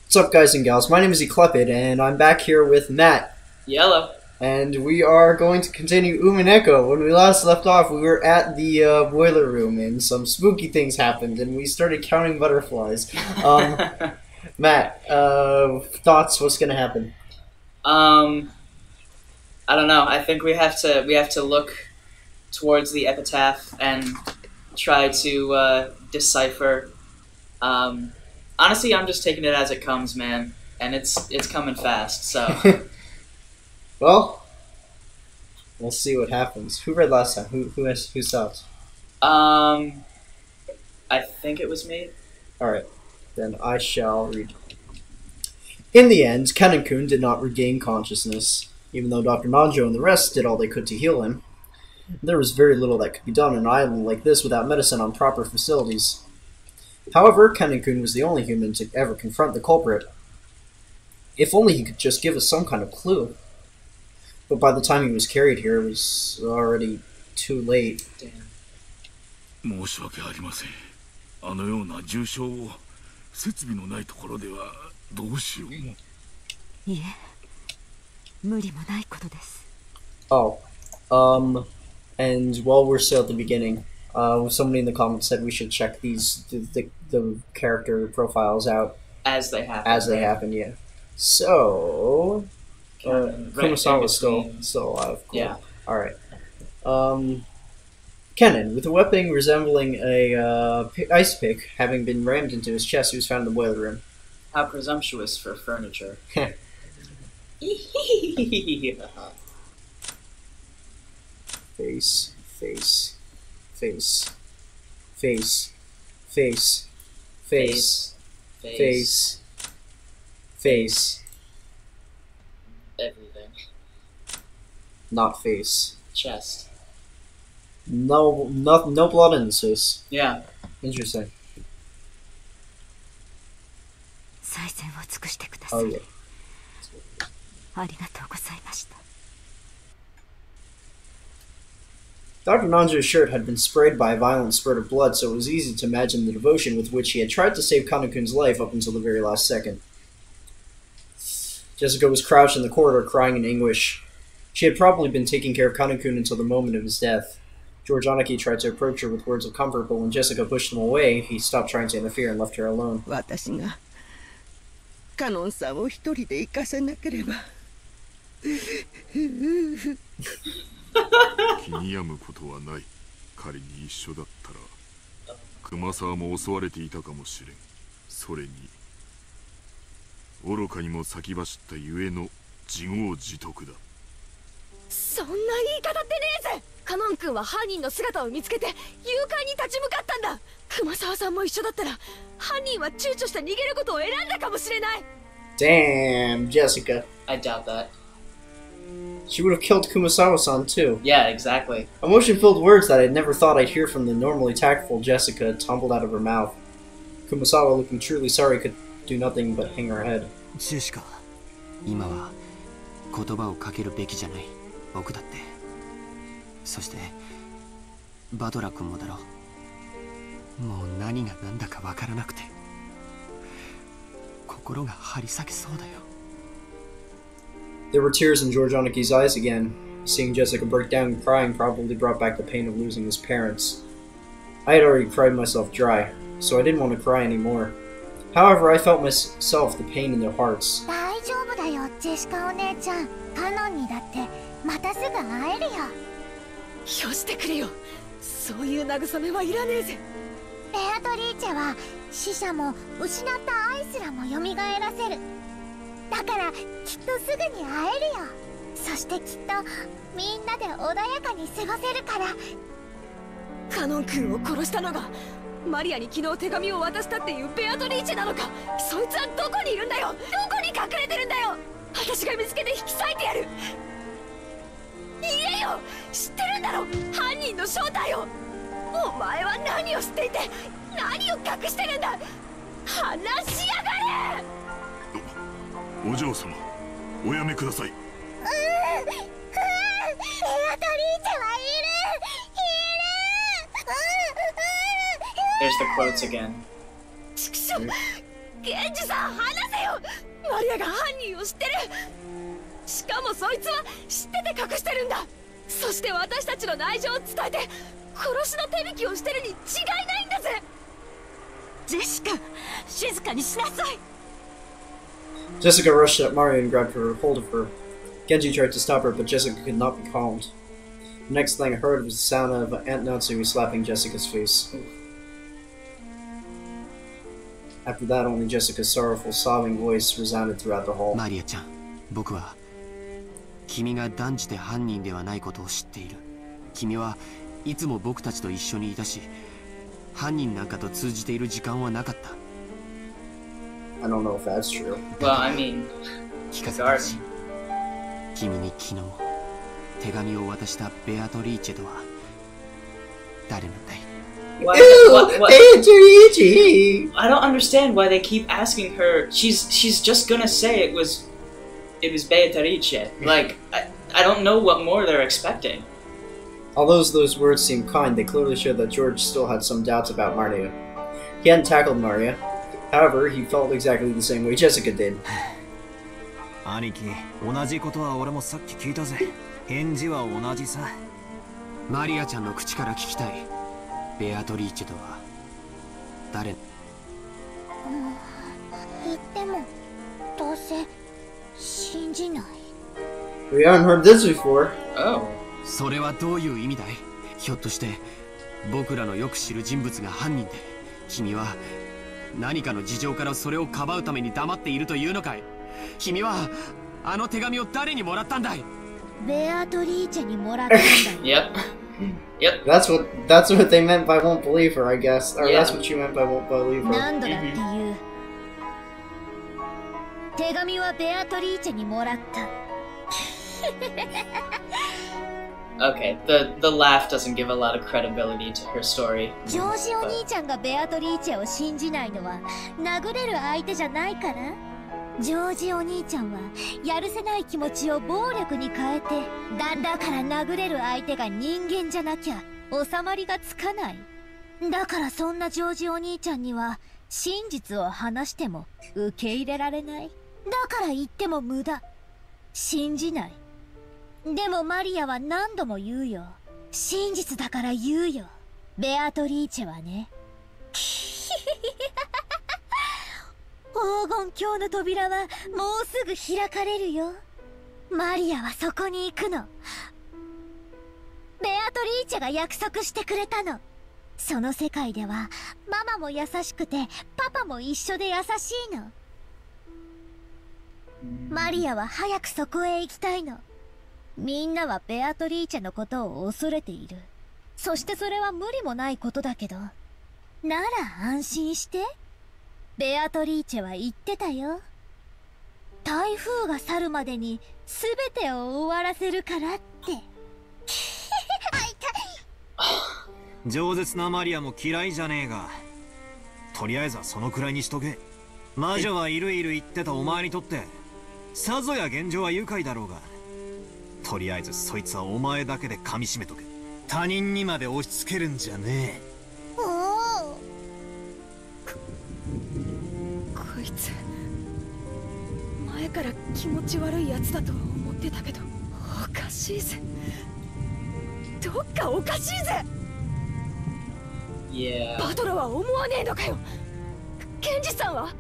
What's up, guys and gals? My name is Eclepid, and I'm back here with Matt. Yellow. And we are going to continue Umineko. When we last left off, we were at the boiler room, and some spooky things happened, and we started counting butterflies. Matt, thoughts? What's going to happen? I don't know. I think we have to look towards the epitaph and try to decipher. Honestly, I'm just taking it as it comes, man, and it's coming fast. So, well, we'll see what happens. Who read last time? Who stopped? I think it was me. All right, then I shall read. In the end, Kennen-kun did not regain consciousness, even though Dr. Nanjo and the rest did all they could to heal him. There was very little that could be done on an island like this without medicine on proper facilities. However, Kennen-kun was the only human to ever confront the culprit. If only he could just give us some kind of clue. But by the time he was carried here, it was already too late. Damn. 申し訳ありません。あのような重傷を設備のないところではどうしようも。いえ、無理もないことです。Oh, and while we're still at the beginning, somebody in the comments said we should check the character profiles out As they happen. as they happen. Yeah. So, Right Kumasawa in was between. still alive. Cool. Yeah. All right. Kennen, with a weapon resembling a ice pick, having been rammed into his chest, he was found in the boiler room. How presumptuous for furniture. Face, face, face, face, face, face, face, face. Everything. Not face. Chest. No blood in his face. Yeah. Interesting. 最善を尽くしてくださ Oh い。 yeah. ありがとうございました。 Dr. Nanjo's shirt had been sprayed by a violent spurt of blood, so it was easy to imagine the devotion with which he had tried to save Kennen-kun's life up until the very last second. Jessica was crouched in the corridor crying in anguish. She had probably been taking care of Kennen-kun until the moment of his death. George Anaki tried to approach her with words of comfort, but when Jessica pushed him away, he stopped trying to interfere and left her alone. 私がカノンさんを一人で行かせなければ。気に病むことはない。仮に一緒だったら熊沢も襲われていたかもしれん。それに愚かにも先走ったゆえの自業自得だ。そんな言い方ってねえぜ。カノン君は犯人の姿を見つけて誘拐に立ち向かったんだ。熊沢さんも一緒だったら犯人は躊躇して逃げることを選んだかもしれない。 Damn, Jessica. I doubt that. She would have killed Kumasawa-san too. Yeah, exactly. Emotion-filled words that I'd never thought I'd hear from the normally tactful Jessica tumbled out of her mouth. Kumasawa, looking truly sorry, could do nothing but hang her head. ジェシカ、今は言葉をかけるべきじゃない。僕だって。そしてバトラ君もだろう。もう何が何だかわからなくて心が張り裂けそうだよ。 There were tears in George Anaki's eyes again. Seeing Jessica break down and crying probably brought back the pain of losing his parents. I had already cried myself dry, so I didn't want to cry anymore. However, I felt myself the pain in their hearts. 大丈夫だよ、ジェシカお姉ちゃん。カノンにだってまたすぐ会えるよ。よしてくれよ。そういう慰めはいらねえぜ。ベアトリーチェは死者も失った愛すらも蘇らせる。だからきっとすぐに会えるよ。そしてきっとみんなで穏やかに過ごせるから。カノン君を殺したのがマリアに昨日手紙を渡したっていうベアトリーチェなのか。そいつはどこにいるんだよ。どこに隠れてるんだよ。私が見つけて引き裂いてやる。言えよ。知ってるんだろ犯人の正体を。お前は何を知っていて何を隠してるんだ。話しやがれ。お嬢様、おやめください。ベアトリーチェはいる。 There's the quotes again. ちくしょう。ケンジさん話せよ。マリアが犯人を知ってる。しかもそいつは知ってて隠してるんだ。そして私たちの内情を伝えて殺しの手引きをしてるに違いないんだぜ。ジェシカ、静かにしなさい。 Jessica rushed at Mario and grabbed hold of her. Genji tried to stop her, but Jessica could not be calmed. The next thing I heard was the sound of Aunt Natsu slapping Jessica's face. After that, only Jessica's sorrowful, sobbing voice resounded throughout the hall. マリアちゃん、僕は君が断じて犯人ではないことを知っている。君はいつも僕たちと一緒にいたし、犯人なんかと通じている時間はなかった。I don't know if that's true. Well, I mean, 聞かせてほしい。君に昨日手紙を渡したベアトリーチェとは誰なんだい？ what? Beatrice! I don't understand why they keep asking her. She's just gonna say it was Beatrice. Like, I don't know what more they're expecting. Although those words seemed kind, they clearly showed that George still had some doubts about Maria. He hadn't tackled Maria. However, he felt exactly the same way Jessica did. 兄貴、同じことは俺もさっき聞いたぜ。返事は同じさ。マリアちゃんの口から聞きたい。ベアトリーチェとは誰？言ってもどうせ信じない。 We haven't heard this before. Oh. それはどういう意味だい？ひょっとして僕らのよく知る人物が犯人で、君は何かの事情からそれをかばうために黙っているというのかい？君はあの手紙を誰にもらったんだい？ベアトリーチェにもらったんだよ。Yep. That's what they meant by won't believe her, I guess. Or Yeah. that's what you meant by won't believe her. 何度だって言う。手紙はベアトリーチェにもらった。Okay, the laugh doesn't give a lot of credibility to her story. ジョージお兄ちゃんがベアトリーチェを信じないのは殴れる相手じゃないから。ジョージお兄ちゃんはやるせない気持ちを暴力に変えて、だから殴れる相手が人間じゃなきゃ収まりがつかない。だからそんなジョージお兄ちゃんには真実を話しても受け入れられない。だから言っても無駄。信じない。でもマリアは何度も言うよ。真実だから言うよ。ベアトリーチェはね。黄金鏡の扉はもうすぐ開かれるよ。マリアはそこに行くの。ベアトリーチェが約束してくれたの。その世界ではママも優しくてパパも一緒で優しいの。マリアは早くそこへ行きたいの。みんなはベアトリーチェのことを恐れている。そしてそれは無理もないことだけど。なら安心して。ベアトリーチェは言ってたよ。台風が去るまでに全てを終わらせるからって。饒舌なマリアも嫌いじゃねえが、とりあえずはそのくらいにしとけ。魔女はいる言ってたお前にとってさぞや現状は愉快だろうが、とりあえずそいつはお前だけで噛み締めとけ。他人にまで押し付けるんじゃねえ。こいつ前から気持ち悪いやつだと思ってたけど、おかしいぜ。どっかおかしいぜ。Yeah. バトラは思わねえのかよ。ケンジさんは、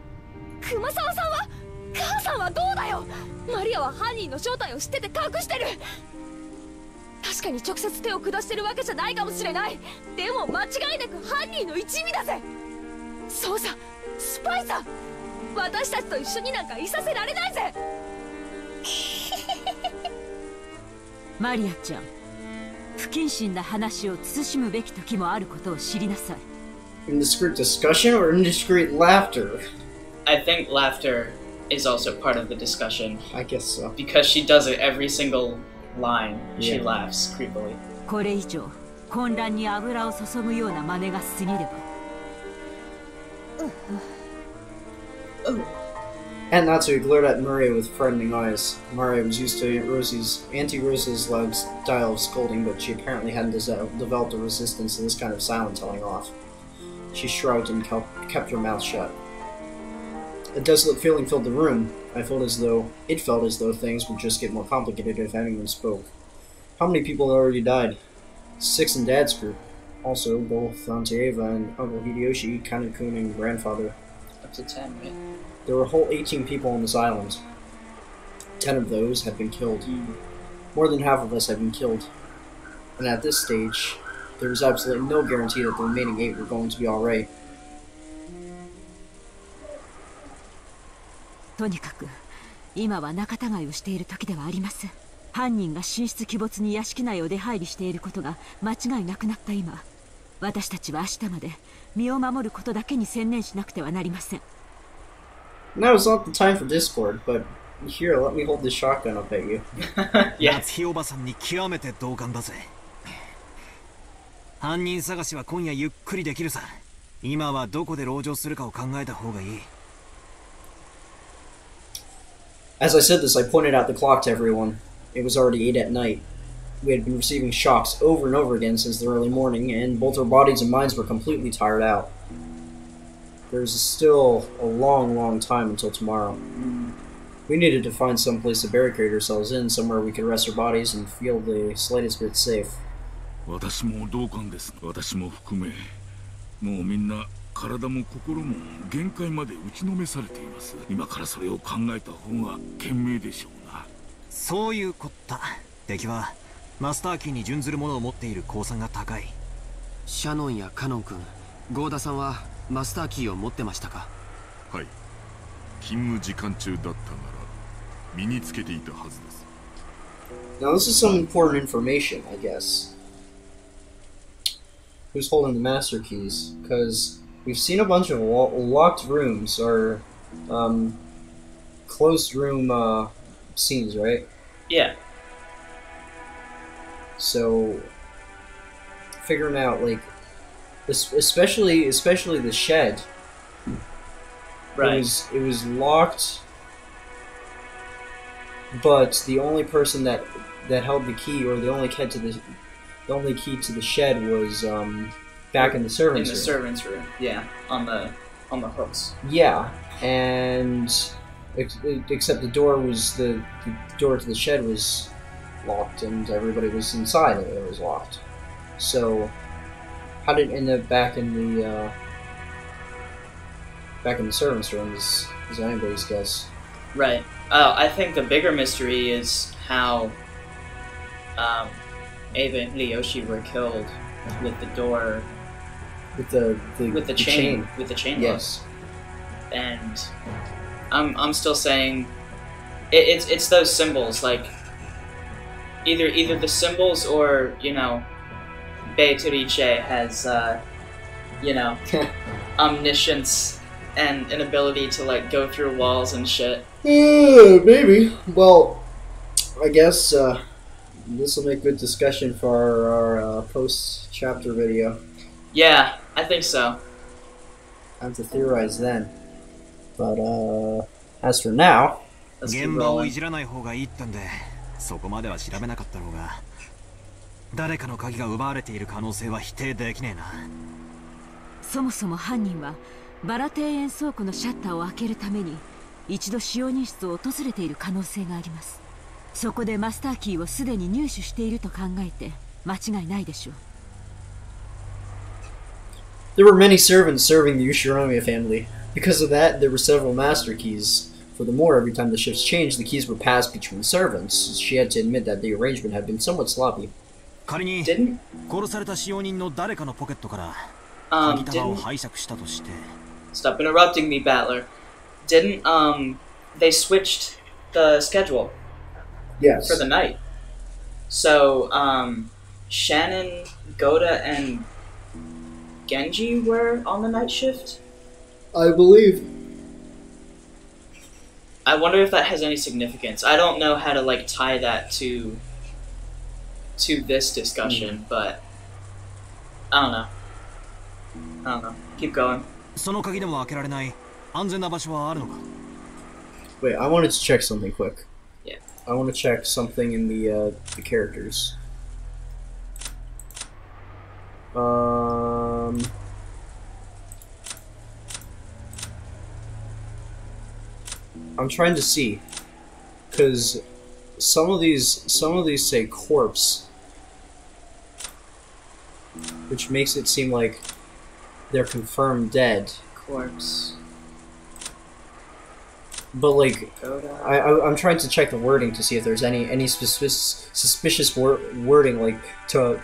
熊沢さんは、母さんはどうだよ。マリアは犯人の正体を知ってて隠してる。確かに直接手を下してるわけじゃないかもしれない。でも間違いなく犯人の一味だぜ。そうさ、スパイさ。私たちと一緒になんかいさせられないぜ。マリアちゃん、不謹慎な話を慎むべき時もあることを知りなさい。Indiscreet discussion or indiscreet laughter? I think laughter is also part of the discussion. I guess so. Because she does it every single line. She Yeah. laughs creepily. これ以上混乱に油を注ぐような真似が過ぎれば。Aunt Natsu glared at Maria with frightening eyes. Maria was used to Auntie Rose's loud style of scolding, but she apparently hadn't developed a resistance to this kind of silent telling off. She shrugged and kept her mouth shut. A desolate feeling filled the room. It felt as though things would just get more complicated if anyone spoke. How many people had already died? 6 in Dad's group. Also, both Auntie Eva and Uncle Hideyoshi, Kanekun, and grandfather. Up to 10, right? There were a whole 18 people on this island. 10 of those had been killed. More than half of us had been killed. And at this stage, there was absolutely no guarantee that the remaining 8 were going to be alright. とにかく今は仲違いをしている時ではあります。犯人が神出鬼没に屋敷内を出入りしていることが間違いなくなった今、私たちは明日まで身を守ることだけに専念しなくてはなりません。 Now is not the time for discord, but here, let me hold this shotgun up at you. Yeah. 夏日おばさんに極めて同感だぜ。犯人探しは今夜ゆっくりできるさ。今はどこで籠城するかを考えた方がいい。 As I said this, I pointed out the clock to everyone. It was already 8 at night. We had been receiving shocks over and over again since the early morning, and both our bodies and minds were completely tired out. There was still a long, long time until tomorrow. We needed to find some place to barricade ourselves in, somewhere we could rest our bodies and feel the slightest bit safe. 私も同感です。私も含め、もうみんな体も心も限界まで打ちのめされています。今からそれを考えた方が賢明でしょうな。そういうこった。敵はマスターキーに準ずるものを持っている公算が高い。シャノンやカノン君、ゴーダさんはマスターキーを持ってましたか？はい。勤務時間中だったなら身につけていたはずです。Now this is some important information, I guess. Who's holding the master keys? Because we've seen a bunch of locked rooms or closed room scenes, right? Yeah. So figuring out like especially the shed. Right. It was locked, but the only person that held the key, or the only key to the shed was back in the servants' room. In the servants' room, yeah, on the hooks. Yeah, and except the door to the shed was locked, and everybody was inside, and it was locked. So, how did it end up back in the servants' room is anybody's guess. Right. I think the bigger mystery is how Ava and Hideyoshi were killed with the door, with the chain. With the chain. Yes. Lock. And I'm still saying it's those symbols, like either the symbols or Beatrice has omniscience and an ability to like go through walls and shit. Maybe. Well, I guess this will make good discussion for our post-chapter video. Yeah, I think so. I have to theorize then. But as for now, let's keep 現場をい rolling. じらない方がいいってんで、そこまでは調べなかったろうが、誰かの鍵が奪われている可能性は否定できねえな。そもそも犯人はバラ庭園倉庫のシャッターを開けるために一度使用人室を訪れている可能性があります。そこでマスターキーをすでに入手していると考えて間違いないでしょう。there were many servants serving the Ushinomiya family. Because of that, there were several master keys. Furthermore, every time the shifts changed, the keys were passed between servants. She had to admit that the arrangement had been somewhat sloppy. 仮に Didn't 殺された使用人の誰かのポケットから鍵束を拝借したとして、stop interrupting me, Battler. Didn't they switched the schedule Yes. for the night? So Shannon, Goda, and Genji were on the night shift. I believe. I wonder if that has any significance. I don't know how to like tie that to this discussion, but I don't know. Keep going. その鍵でも開けられない安全な場所はあるのか？ Wait, I wanted to check something quick. Yeah. I want to check something in the characters. I'm trying to see, because some of these say corpse, which makes it seem like they're confirmed dead. Corpse. But like, I'm trying to check the wording to see if there's any suspicious wording, like to.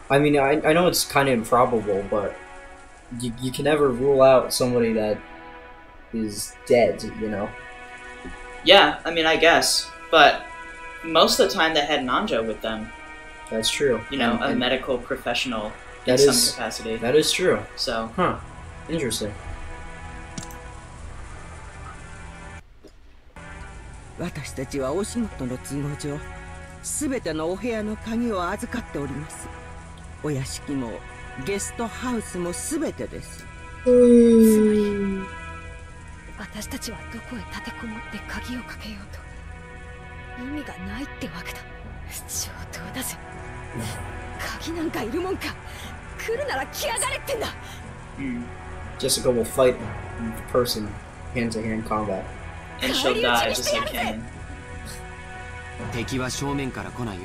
I mean, I know it's kind of improbable, but you can never rule out somebody that is dead, you know. Yeah, I mean, I guess, but most of the time they had Nanjo with them. That's true. You know, a medical professional in some capacity. That is true. So. Huh. Interesting. 私たちはお仕事の都合上、すべてのお部屋の鍵を預かっております。お屋敷もゲストハウスもすべてです。つまり私たちはどこへ立てこもって鍵をかけようと意味がないってわけだ。上等だぜ。鍵なんかいるもんか。来るなら来やがれってんだ。Jessica will fight in person, hand-to-hand combat. And she'll die just like Canon. 敵は正面から来ないよ。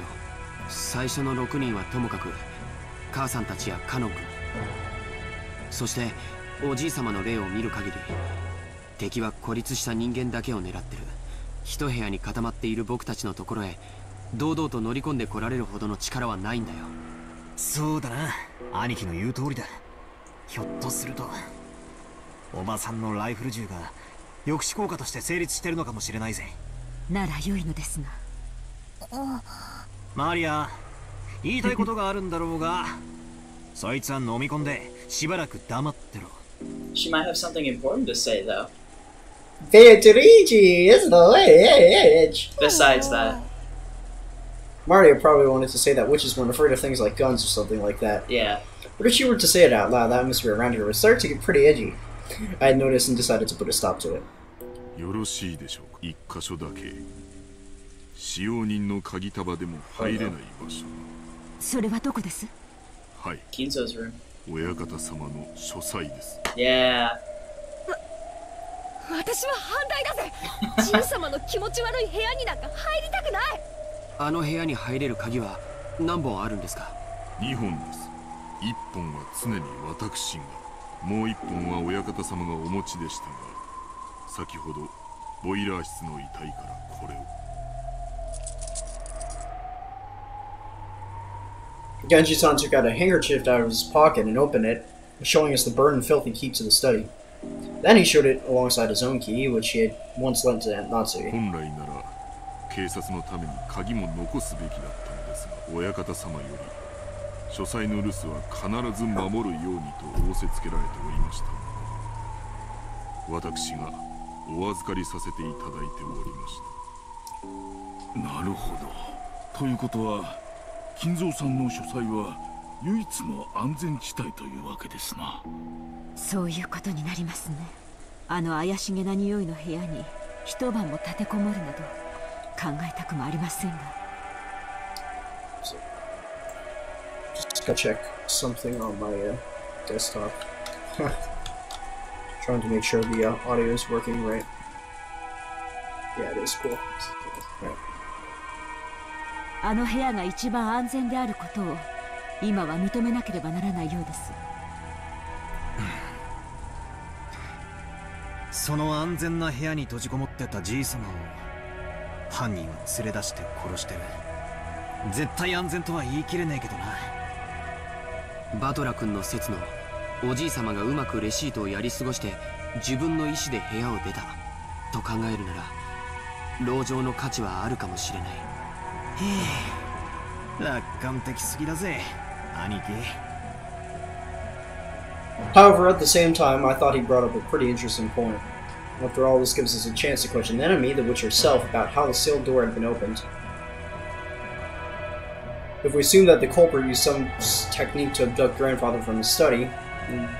最初の6人はともかく母さんたちやカノン君、そしておじい様の霊を見る限り敵は孤立した人間だけを狙ってる。一部屋に固まっている僕たちのところへ堂々と乗り込んでこられるほどの力はないんだよ。そうだな、兄貴の言う通りだ。ひょっとするとおばさんのライフル銃が抑止効果として成立してるのかもしれないぜ。なら良いのですが。マリア、言いたいことがあるんだろうがそいつは飲み込んでしばらく黙ってろ。 She might have something important to say, though. Beatrice is the witch! Besides that. Mario probably wanted to say that witches weren't afraid of things like guns or something like that. Yeah. But if she were to say it out loud, the atmosphere around here would start to get pretty edgy. I had noticed and decided to put a stop to it. よろしいでしょうか。一箇所だけ使用人の鍵束でも入れない場所。それはどこです？はい。 Kinzo's room. 親方様の書斎です。Yeah. 私は反対だぜ。ジン様の気持ち悪い部屋になんか入りたくない。あの部屋に入れる鍵は何本あるんですか？2本です。1本は常に私が、もう1本は親方様がお持ちでしたが、先ほどボイラー室の遺体からこれを。Genji-san took out a handkerchief out of his pocket and opened it, showing us the burned and filthy key to the study. Then he showed it alongside his own key, which he had once lent to Natsui. 本来なら警察のために鍵も残すべきだったのですが、親方様より書斎の留守は必ず守るようにと仰せつけられておりました。私がお預かりさせていただいておりました。なるほど。ということは金蔵さんの書斎は唯一の安全地帯というわけですな。そういうことになりますね。あの怪しげな匂いの部屋に一晩も立てこもるなど考えたくもありませんが。Just gotta check something on my desktop. Trying to make sure the audio is working right. Yeah, it is cool. Right. あの部屋が一番安全であることを今は認めなければならないようです。その安全な部屋に閉じこもってたじい様を犯人は連れ出して殺してる。絶対安全とは言い切れねえけどな。バトラ君の説のおじい様がうまくレシートをやり過ごして自分の意思で部屋を出たと考えるなら籠城の価値はあるかもしれない。へえ、楽観的すぎだぜ兄貴。 However, at the same time, I thought he brought up a pretty interesting point. After all, this gives us a chance to question the enemy, the witch herself, about how the sealed door had been opened. If we assume that the culprit used some technique to abduct grandfather from his study,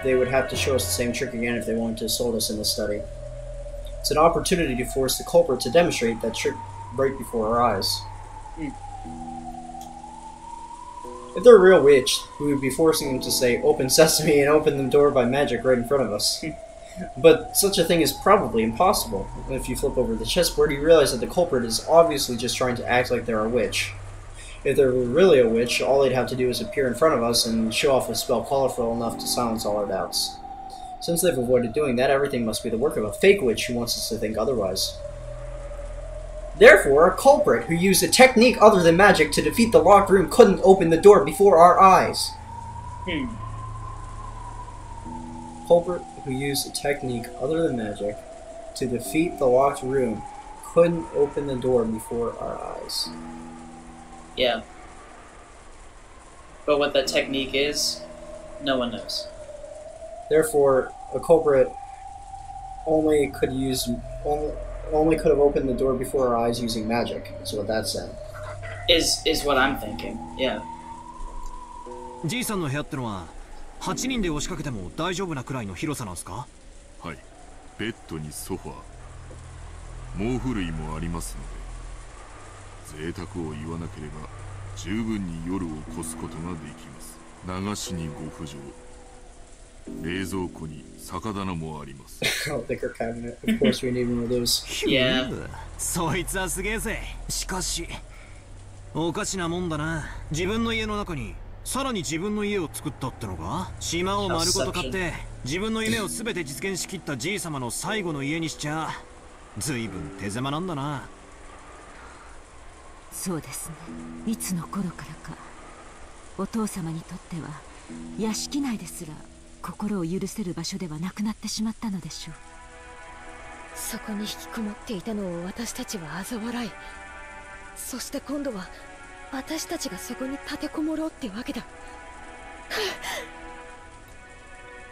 they would have to show us the same trick again if they wanted to assault us in the study. It's an opportunity to force the culprit to demonstrate that trick right before our eyes. If they're a real witch, we would be forcing them to say, "Open sesame," and open the door by magic right in front of us. But such a thing is probably impossible. If you flip over the chessboard, you realize that the culprit is obviously just trying to act like they're a witch. If they were really a witch, all they'd have to do is appear in front of us and show off a spell colorful enough to silence all our doubts. Since they've avoided doing that, everything must be the work of a fake witch who wants us to think otherwise. Therefore, a culprit who used a technique other than magic to defeat the locked room couldn't open the door before our eyes. Culprit who used a technique other than magic to defeat the locked room couldn't open the door before our eyes. Yeah. But what that technique is, no one knows. Therefore, a culprit only could have opened the door before our eyes using magic. Is what that said. Is what I'm thinking. Yeah. じいさんの部屋ってのは8人で押しかけても大丈夫なくらいの広さなんすか？はい。ベッドにソファー、毛布類もありますので、贅沢を言わなければ十分に夜を越すことができます。流しにご不浄。冷蔵庫に酒棚もあります。Liquor cabinet. Of course, we need one of those. Yeah. そいつはすげえぜ。しかしおかしなもんだな。自分の家の中にさらに自分の家を作ったってのか？島を丸ごと買って自分の夢を全て実現しきったじい様の最後の家にしちゃ随分手狭なんだな。そうですね。いつの頃からかお父様にとっては屋敷内ですら心を許せる場所ではなくなってしまったのでしょう。そこに引きこもっていたのを私たちは嘲笑い、そして今度は私たちがそこに立てこもろうってわけだ。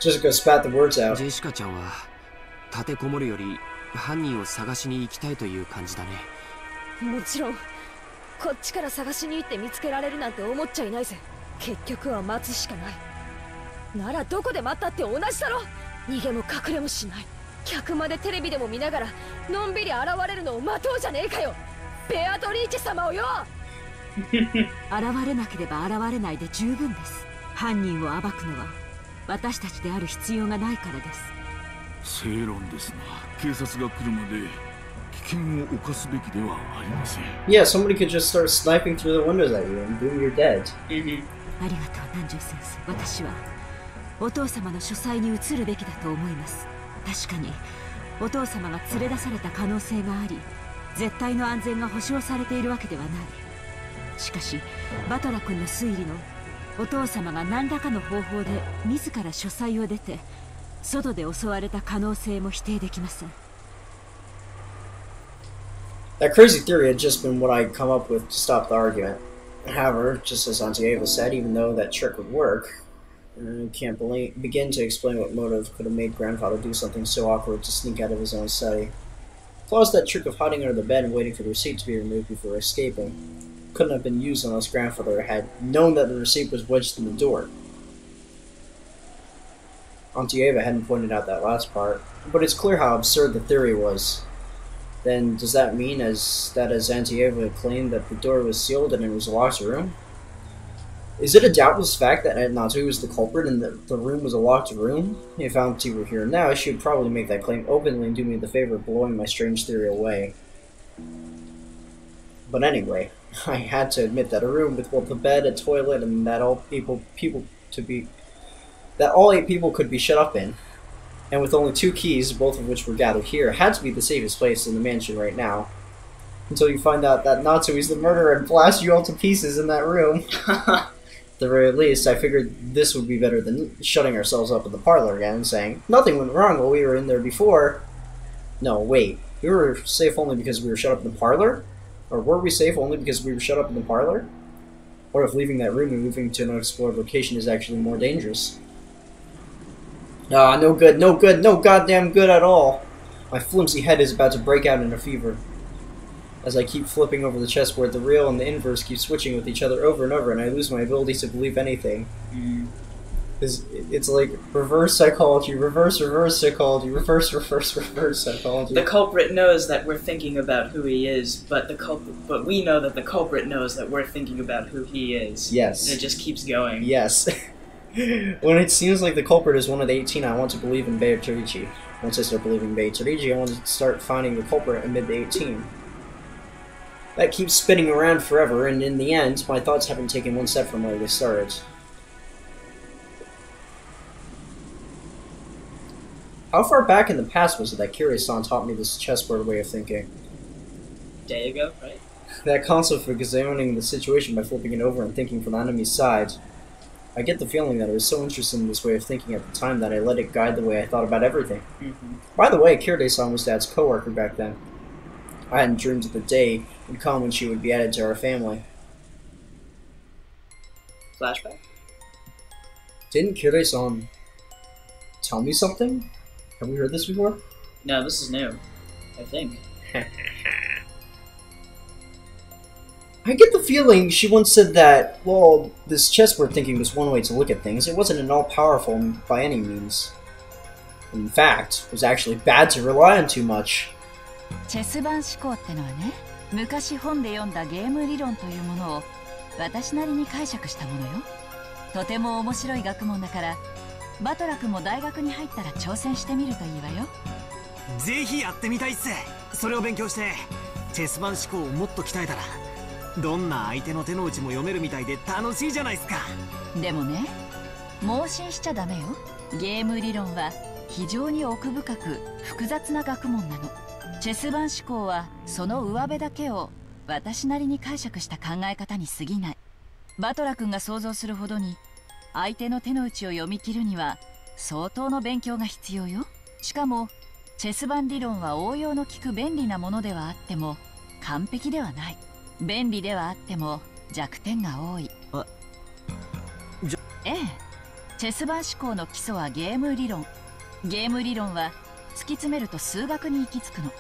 Jessica spat the words out. ジェシカちゃんは立てこもるより犯人を探しに行きたいという感じだね。もちろんこっちから探しに行って見つけられるなんて思っちゃいないぜ。結局は待つしかない。ならどこで待ったって同じだろ。逃げも隠れもしない。客までテレビでも見ながらのんびり現れるのを待とうじゃねえかよ、ベアトリーチェ様をよ。現れなければ現れないで十分です。犯人を暴くのは私たちである必要がないからです。正論ですな。警察が来るまで危険を冒すべきではありません。Yeah, somebody could just start sniping through the windows at you and boom, you're dead. ありがとう南條先生。私はお父様の書斎に移るべきだと思います。確かにお父様が連れ出された可能性があり、絶対の安全が保証されているわけではない。しかしバトラ君の推理のお父様が何らかの方法で自ら書斎を出て外で襲われた可能性も否定できません。That crazy theory had just been what I'd come up with to stop the argument. However, just as Auntie Ava said, even though that trick would work, I can't begin to explain what motive could have made Grandfather do something so awkward to sneak out of his own study. Plus, that trick of hiding under the bed and waiting for the receipt to be removed before escaping couldn't have been used unless Grandfather had known that the receipt was wedged in the door. Auntie Ava hadn't pointed out that last part, but it's clear how absurd the theory was. Then, does that mean as Auntie Ava claimed that the door was sealed and it was a locked room? Is it a doubtless fact that Aunt Natsu was the culprit and that the room was a locked room? If Auntie were here now, she would probably make that claim openly and do me the favor of blowing my strange theory away. But anyway, I had to admit that a room with both a bed, a toilet, and that all 8 people could be shut up in, and with only 2 keys, both of which were gathered here, had to be the safest place in the mansion right now. Until you find out that Natsu is the murderer and blast you all to pieces in that room. At the very least, I figured this would be better than shutting ourselves up in the parlor again and saying, nothing went wrong while we were in there before. No, wait. We were safe only because we were shut up in the parlor? Or were we safe only because we were shut up in the parlor? Or if leaving that room and moving to an unexplored location is actually more dangerous? Ah, no good, no good, no goddamn good at all. My flimsy head is about to break out in a fever. As I keep flipping over the chessboard, the real and the inverse keep switching with each other over and over, and I lose my ability to believe anything. It's like reverse psychology, reverse psychology, reverse psychology. The culprit knows that we're thinking about who he is, but we know that the culprit knows that we're thinking about who he is. Yes. And it just keeps going. Yes. When it seems like the culprit is one of the 18, I want to believe in Beatrice. Once I start believing Beatrice, I want to start finding the culprit amid the 18. That keeps spinning around forever, and in the end, my thoughts haven't taken one step from where they started. How far back in the past was it that Kirei-san taught me this chessboard way of thinking? A day ago, right? That concept of examining the situation by flipping it over and thinking from the enemy's side. I get the feeling that I was so interested in this way of thinking at the time that I let it guide the way I thought about everything. By the way, Kirei-san was Dad's co-worker back then. I hadn't dreamed of the day would come when she would be added to our family. Flashback? Didn't Kirei-san tell me something? Have we heard this before? No, this is new. I think. I get the feeling she once said that, well, this chessboard thinking was one way to look at things. It wasn't an all-powerful by any means. In fact, it was actually bad to rely on too much. チェス盤思考ってのはね、昔本で読んだゲーム理論というものを私なりに解釈したものよ。とても面白い学問だから、バトラ君も大学に入ったら挑戦してみるといいわよ。ぜひやってみたいっす。それを勉強してチェス盤思考をもっと鍛えたら、どんな相手の手の内も読めるみたいで楽しいじゃないですか。でもね、盲信しちゃダメよ。ゲーム理論は非常に奥深く複雑な学問なの。チェス盤思考はその上辺だけを私なりに解釈した考え方に過ぎない。バトラ君が想像するほどに相手の手の内を読み切るには相当の勉強が必要よ。しかもチェス盤理論は応用の利く便利なものではあっても完璧ではない。便利ではあっても弱点が多い。ええ、チェス盤思考の基礎はゲーム理論。ゲーム理論は突き詰めると数学に行き着くの。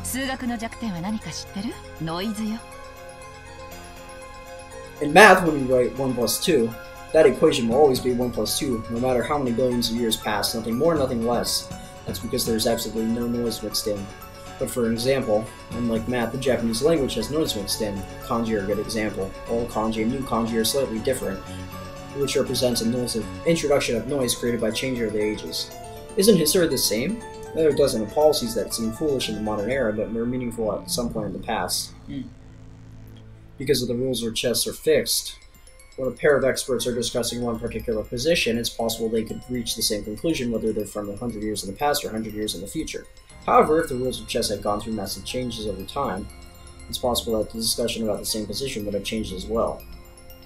数学の弱点は何か知ってる？ノイズよ。In math, when we write 1 plus 2, that equation will always be 1 plus 2, no matter how many billions of years pass, nothing more, nothing less. That's because there's absolutely no noise mixed in. But for example, unlike math, the Japanese language has noise mixed in. Kanji are a good example. Old kanji and new kanji are slightly different, which represents a noise of introduction of noise created by changing of the ages. Isn't history the same? There are a dozen of policies that seem foolish in the modern era, but were meaningful at some point in the past. Because of the rules of chess are fixed, when a pair of experts are discussing one particular position, it's possible they could reach the same conclusion whether they're from 100 years in the past or 100 years in the future. However, if the rules of chess had gone through massive changes over time, it's possible that the discussion about the same position would have changed as well.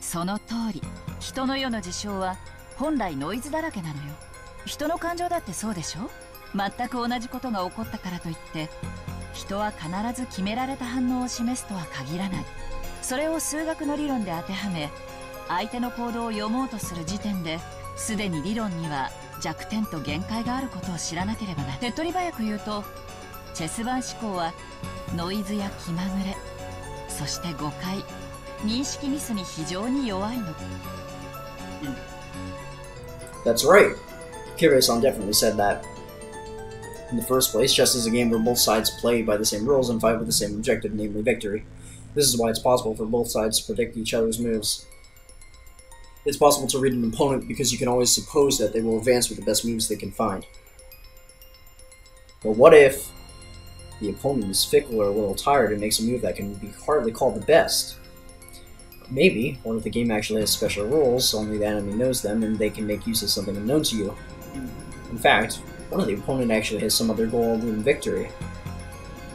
その通り、人の世の事象は本来ノイズだらけなのよ。人の感情だってそうでしょ？全く同じことが起こったからといって、人は必ず決められた反応を示すとは限らない。それを数学の理論で当てはめ、相手の行動を読もうとする時点で、すでに理論には弱点と限界があることを知らなければならない。手っ取り早く言うと、チェス盤思考はノイズや気まぐれ、そして誤解、認識ミスに非常に弱いの。That's right. Kirei-san definitely said that. In the first place, chess is a game where both sides play by the same rules and fight with the same objective, namely victory. This is why it's possible for both sides to predict each other's moves. It's possible to read an opponent because you can always suppose that they will advance with the best moves they can find. But what if the opponent is fickle or a little tired and makes a move that can be hardly called the best? Maybe, what if the game actually has special rules, only the enemy knows them, and they can make use of something unknown to you? In fact, what if the opponent actually has some other goal other than victory?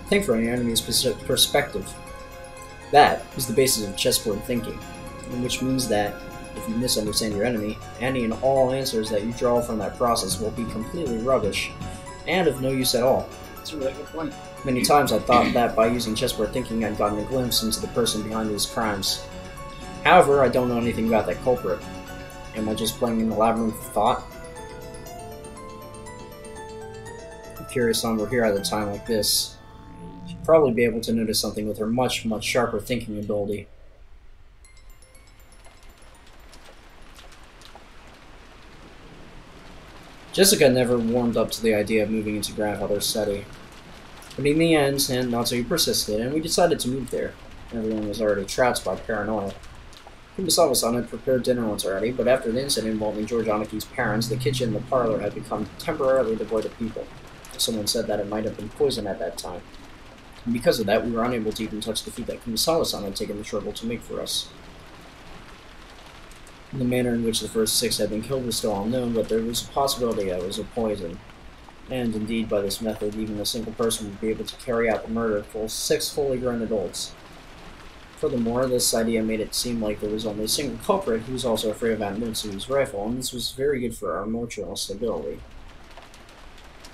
Think from your enemy's perspective. That is the basis of chessboard thinking, which means that if you misunderstand your enemy, any and all answers that you draw from that process will be completely rubbish and of no use at all. That's a really good point. Many times I thought that by using chessboard thinking I'd gotten a glimpse into the person behind these crimes. However, I don't know anything about that culprit. Am I just playing in the labyrinth of thought? If Kirei-san were here at a time like this, she'd probably be able to notice something with her much, much sharper thinking ability. Jessica never warmed up to the idea of moving into grandfather's study. But in the end, Aunt Natsuki persisted, and we decided to move there. Everyone was already trapped by paranoia. Kumasawa-san had prepared dinner once already, but after the incident involving George Anaki's parents, the kitchen and the parlor had become temporarily devoid of people. Someone said that it might have been poison at that time. And because of that, we were unable to even touch the food that Kumasawa-san had taken the trouble to make for us. The manner in which the first 6 had been killed was still unknown, but there was a possibility that it was a poison. And indeed, by this method, even a single person would be able to carry out the murder of 6 fully grown adults. Furthermore, this idea made it seem like there was only a single culprit who was also afraid of Aunt Mitsu's rifle, and this was very good for our emotional stability.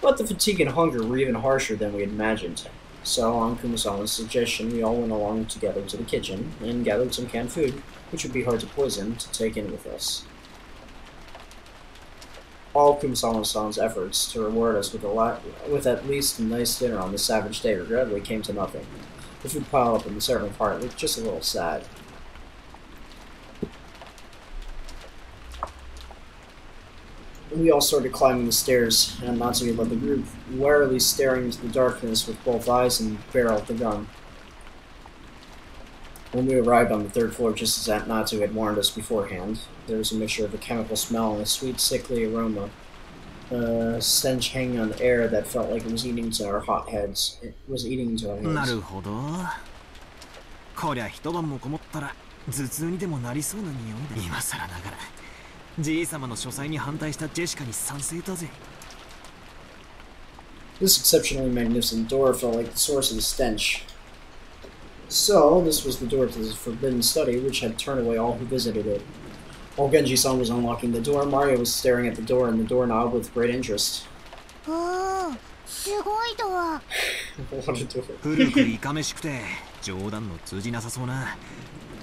But the fatigue and hunger were even harsher than we had imagined. So, on Kumasawa's suggestion, we all went along together to the kitchen and gathered some canned food, which would be hard to poison, to take in with us. All Kumasawa-san's efforts to reward us with at least a nice dinner on this savage day regrettably came to nothing. The food piled up in the servant cart looked just a little sad. We all started climbing the stairs, and Natsuki led the group, warily staring into the darkness with both eyes and barreled the gun. When we arrived on the 3rd floor, just as Aunt Natsu had warned us beforehand, there was a mixture of a chemical smell and a sweet, sickly aroma. A stench hanging on the air that felt like it was eating into our hot heads. It was eating into our heads. なるほど。こりゃ一晩もこもったら頭痛にでもなりそうな匂いだ。今更ながらじい様の書斎に反対したジェシカに賛成だぜ。This exceptionally magnificent door felt like the source of the stench. So, this was the door to the forbidden study, which had turned away all who visited it. While Genji-san was unlocking the door, Mario was staring at the door and the doorknob with great interest. Oh, すごいドア。What a door. 古くいかめしくて冗談の通じなさそうな。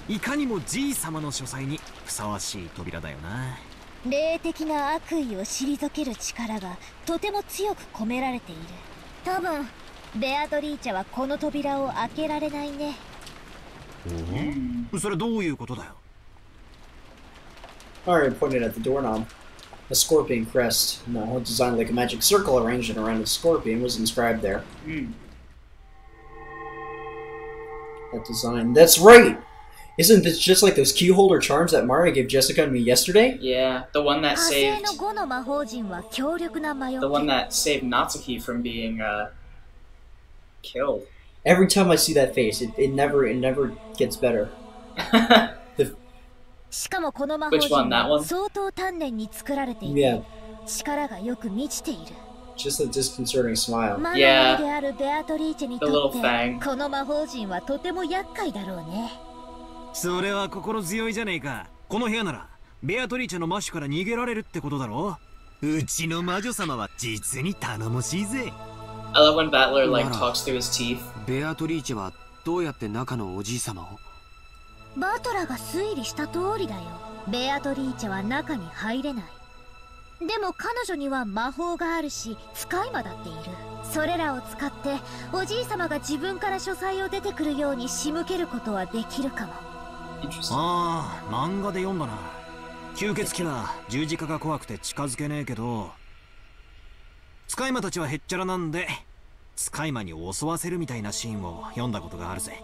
いかにもじい様の書斎にふさわしい扉だよな。霊的な悪意を退ける力がとても強く込められている。多分ベアトリーチェはこの扉を開けられないね。それどういうことだよ。Mario pointed at the doorknob. A scorpion crest, no, designed like a magic circle arranged around a scorpion, was inscribed there. That design. That's right! Isn't this just like those key holder charms that Mario gave Jessica and me yesterday? Yeah, the one that saved... 火星の5の魔法陣は強力な魔除け。 The one that saved Natsuki from being, killed. Every time I see that face, it never gets better. しかもこの魔法 Which 陣 one? That は one? 相当丹念に作られていて、 Yeah, 力がよく満ちている。 just a disconcerting smile. 魔の前であるベアトリーチェにと The って little fang. この魔法陣はとても厄介だろうね。それは心強いじゃねえか。この部屋ならベアトリーチェのマッシュから逃げられるってことだろ。うちの魔女様は実に頼もしいぜ。I love when Battler, like, talks through his teeth. ベアトリーチェはどうやって中のおじい様を？バトラが推理した通りだよ。ベアトリーチェは中に入れない。でも彼女には魔法があるし使い魔だっている。それらを使っておじい様が自分から書斎を出てくるように仕向けることはできるかも。ああ、漫画で読んだな。吸血鬼は十字架が怖くて近づけねえけど、使い魔たちはへっちゃらなんで使い魔に襲わせるみたいなシーンを読んだことがあるぜ。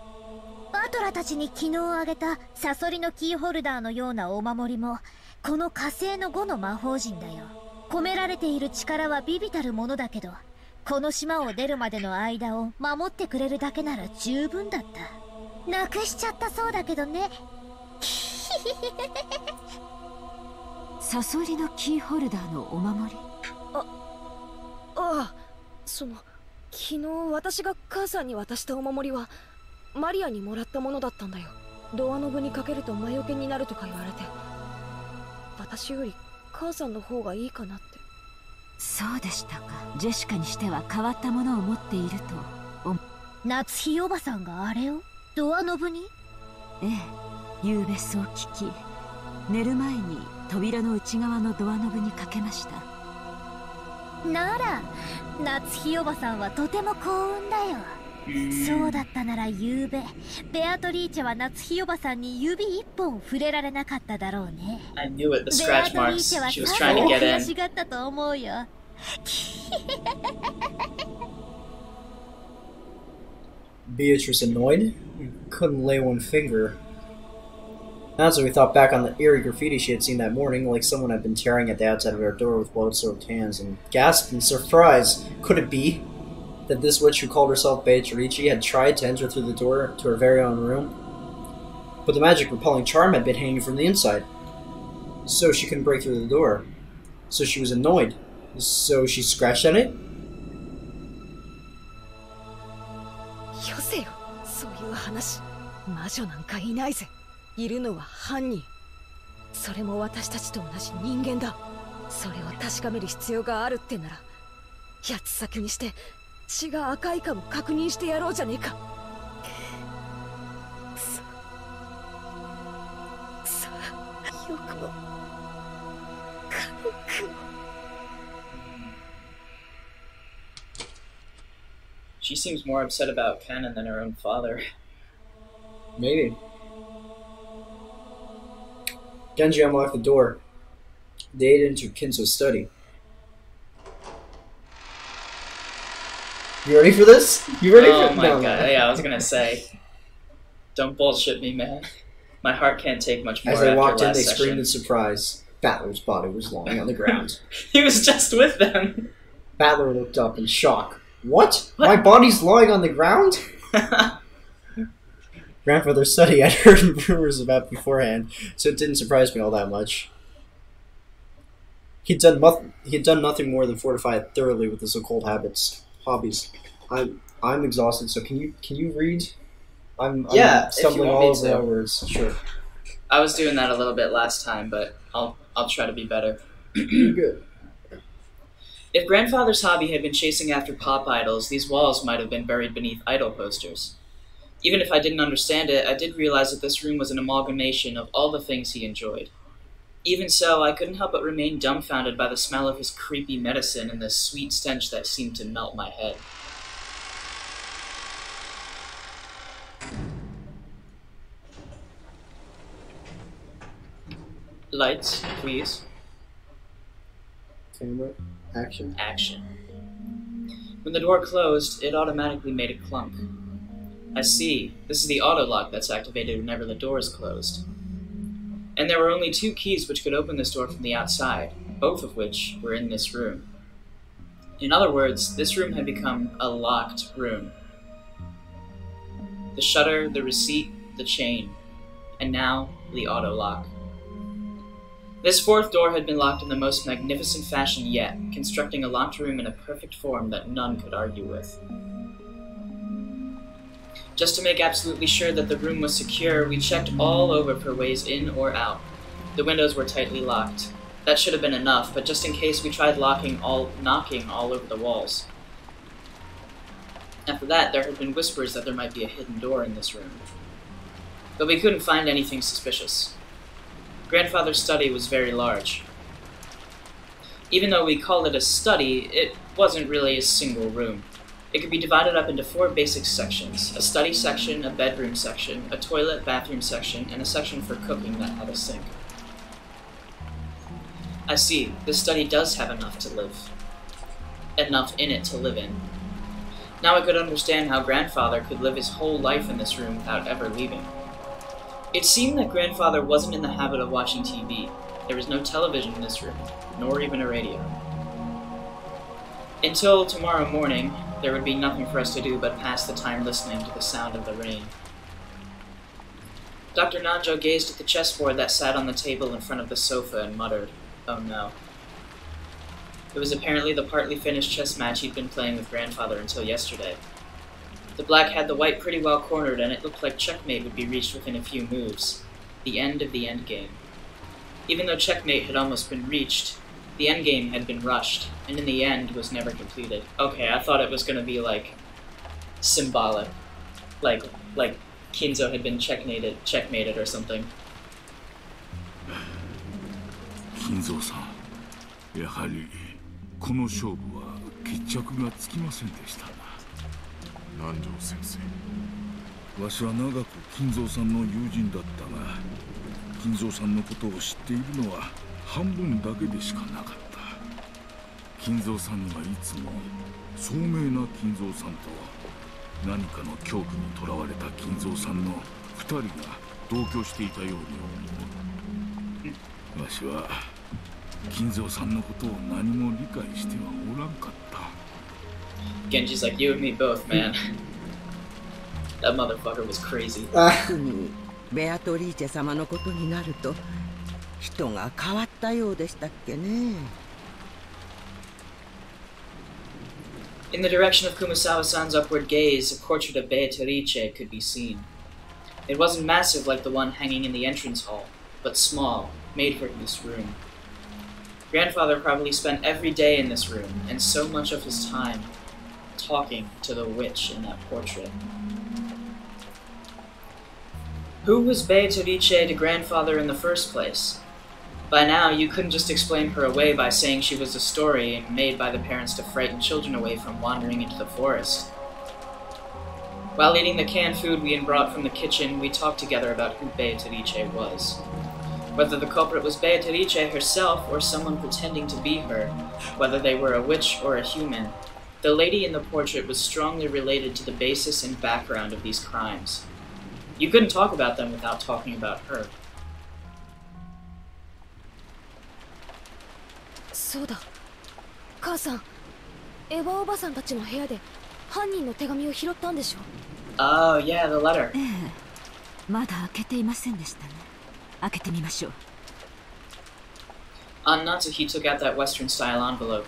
バトラたちに昨日あげたサソリのキーホルダーのようなお守りもこの火星の5の魔法陣だよ。込められている力は微々たるものだけど、この島を出るまでの間を守ってくれるだけなら十分だった。なくしちゃったそうだけどね。サソリのキーホルダーのお守り。ああ、昨日私が母さんに渡したお守りはマリアにもらったものだったんだよ。ドアノブにかけると魔除けになるとか言われて、私より母さんの方がいいかなって。そうでしたか。ジェシカにしては変わったものを持っていると。夏日おばさんがあれをドアノブに？ええ、夕べそう聞き、寝る前に扉の内側のドアノブにかけました。なら夏日おばさんはとても幸運だよ。そうだったなら夕べベアトリーチェは夏日おばさんに指一本触れられなかっただろうね。 I knew it, the ベア scratch トリー marks. チェは She was さ trying ぞ to get 悔 in. しがったと思うよ。Beatrice annoyed? Couldn't lay one finger. That's when we thought back on the eerie graffiti she had seen that morning, like someone had been tearing at the outside of our door with blood-soaked hands, and gasped in surprise. Could it be that this witch who called herself Beatrice had tried to enter through the door to her very own room? But the magic repelling charm had been hanging from the inside, so she couldn't break through the door. So she was annoyed. So she scratched at it? よせよ、そういう話。魔女なんかいないぜ。いるのは犯人。それも私たちと同じ人間だ。それを確かめる必要があるってなら、八つ先にして血が赤いかも確認してやろうじゃねえか。さあ、よくもカノ君を。She seems more upset about Canon than her own father. Maybe. Genji unlocked the door. They ate into Kinzo's study. You ready for this? You ready for Oh my god, yeah, I was gonna say. Don't bullshit me, man. My heart can't take much more. As they after walked in, last they session. screamed in surprise. Battler's body was lying on the ground. He was just with them. Battler looked up in shock. What? My body's lying on the ground? Grandfather's study I'd heard rumors about beforehand, so it didn't surprise me all that much. He'd done nothing more than fortify it thoroughly with his occult hobbies. I'm exhausted, so can you read? I'm stumbling all over my words. Sure. I was doing that a little bit last time, but I'll try to be better. Good. If Grandfather's hobby had been chasing after pop idols, these walls might have been buried beneath idol posters. Even if I didn't understand it, I did realize that this room was an amalgamation of all the things he enjoyed. Even so, I couldn't help but remain dumbfounded by the smell of his creepy medicine and the sweet stench that seemed to melt my head. Lights, please. Camera. Action. Action. When the door closed, it automatically made a clunk. I see. This is the auto lock that's activated whenever the door is closed. And there were only 2 keys which could open this door from the outside, both of which were in this room. In other words, this room had become a locked room. The shutter, the receipt, the chain, and now the auto lock. This 4th door had been locked in the most magnificent fashion yet, constructing a locked room in a perfect form that none could argue with. Just to make absolutely sure that the room was secure, we checked all over for ways in or out. The windows were tightly locked. That should have been enough, but just in case we tried knocking all over the walls. After that, there had been whispers that there might be a hidden door in this room. But we couldn't find anything suspicious. Grandfather's study was very large. Even though we called it a study, it wasn't really a single room. It could be divided up into 4 basic sections: a study section, a bedroom section, a toilet bathroom section, and a section for cooking that had a sink. I see, this study does have enough in it to live in. Now I could understand how Grandfather could live his whole life in this room without ever leaving. It seemed that Grandfather wasn't in the habit of watching TV. There was no television in this room, nor even a radio. Until tomorrow morning, there would be nothing for us to do but pass the time listening to the sound of the rain. Dr. Nanjo gazed at the chessboard that sat on the table in front of the sofa and muttered, "Oh no." It was apparently the partly finished chess match he'd been playing with Grandfather until yesterday. The black had the white pretty well cornered, and it looked like checkmate would be reached within a few moves. The end of the endgame. Even though checkmate had almost been reached, the endgame had been rushed, and in the end was never completed. Okay, I thought it was going to be, like, symbolic. Like Kinzo had been checkmated or something. Kinzo-san, やはりこの勝負は決着がつきませんでしたな。南條先生。わしは長く金蔵さんの友人だったが、金蔵さんのことを知っているのは半分だけでしかなかった。金蔵さんにはいつも聡明な金蔵さんと何かの恐怖にとらわれた金蔵さんの2人が同居していたように思う。わしは金蔵さんのことを何も理解してはおらんかった。 Genji's like, you and me both, man. That motherfucker was crazy. 特にベアトリーチェ様のことになると人が変わったようでしたっけね。In the direction of Kumasawa-san's upward gaze, a portrait of Beatrice could be seen. It wasn't massive like the one hanging in the entrance hall, but small, made for this room. Grandfather probably spent every day in this room, and so much of his time talking to the witch in that portrait. Who was Beatrice to Grandfather in the first place? By now, you couldn't just explain her away by saying she was a story made by the parents to frighten children away from wandering into the forest. While eating the canned food we had brought from the kitchen, we talked together about who Beatrice was. Whether the culprit was Beatrice herself or someone pretending to be her, whether they were a witch or a human, the lady in the portrait was strongly related to the basis and background of these crimes. You couldn't talk about them without talking about her. そうだ。母さん、エヴァおばさんたちの部屋で犯人の手紙を拾ったんでしょ。Oh, yeah, the letter. ええ、まだ開けていませんでしたね。開けてみましょう。Aunt Natsuki took out that Western-style envelope.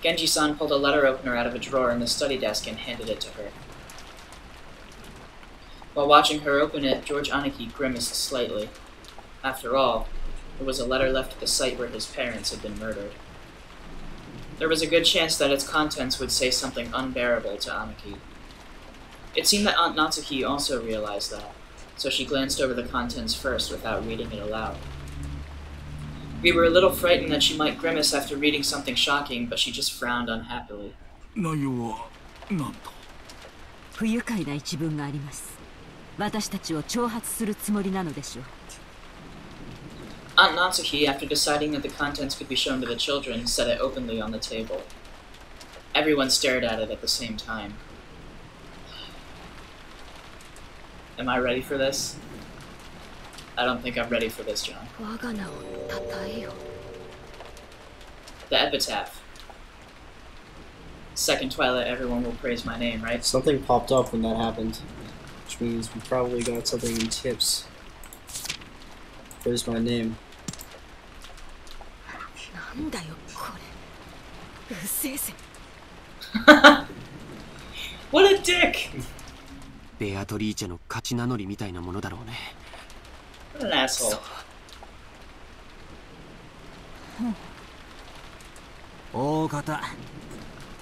Genji-san pulled a letter opener out of a drawer in the study desk and handed it to her. While watching her open it, George Aniki grimaced slightly. After all, it was a letter left at the site where his parents had been murdered. There was a good chance that its contents would say something unbearable to Aniki. It seemed that Aunt Natsuki also realized that, so she glanced over the contents first without reading it aloud. We were a little frightened that she might grimace after reading something shocking, but she just frowned unhappily. 内容は何だ。不愉快な一文があります。私たちを挑発するつもりなのでしょう。Aunt Natsuki, after deciding that the contents could be shown to the children, set it openly on the table. Everyone stared at it at the same time. Am I ready for this? I don't think I'm ready for this, John. The epitaph. Second Twilight, everyone will praise my name, right? Something popped up when that happened, which means we probably got something in tips. Praise my name. What a dick! ベアトリーチェの勝ち名乗りみたいなものだろうね。What an asshole. 大方、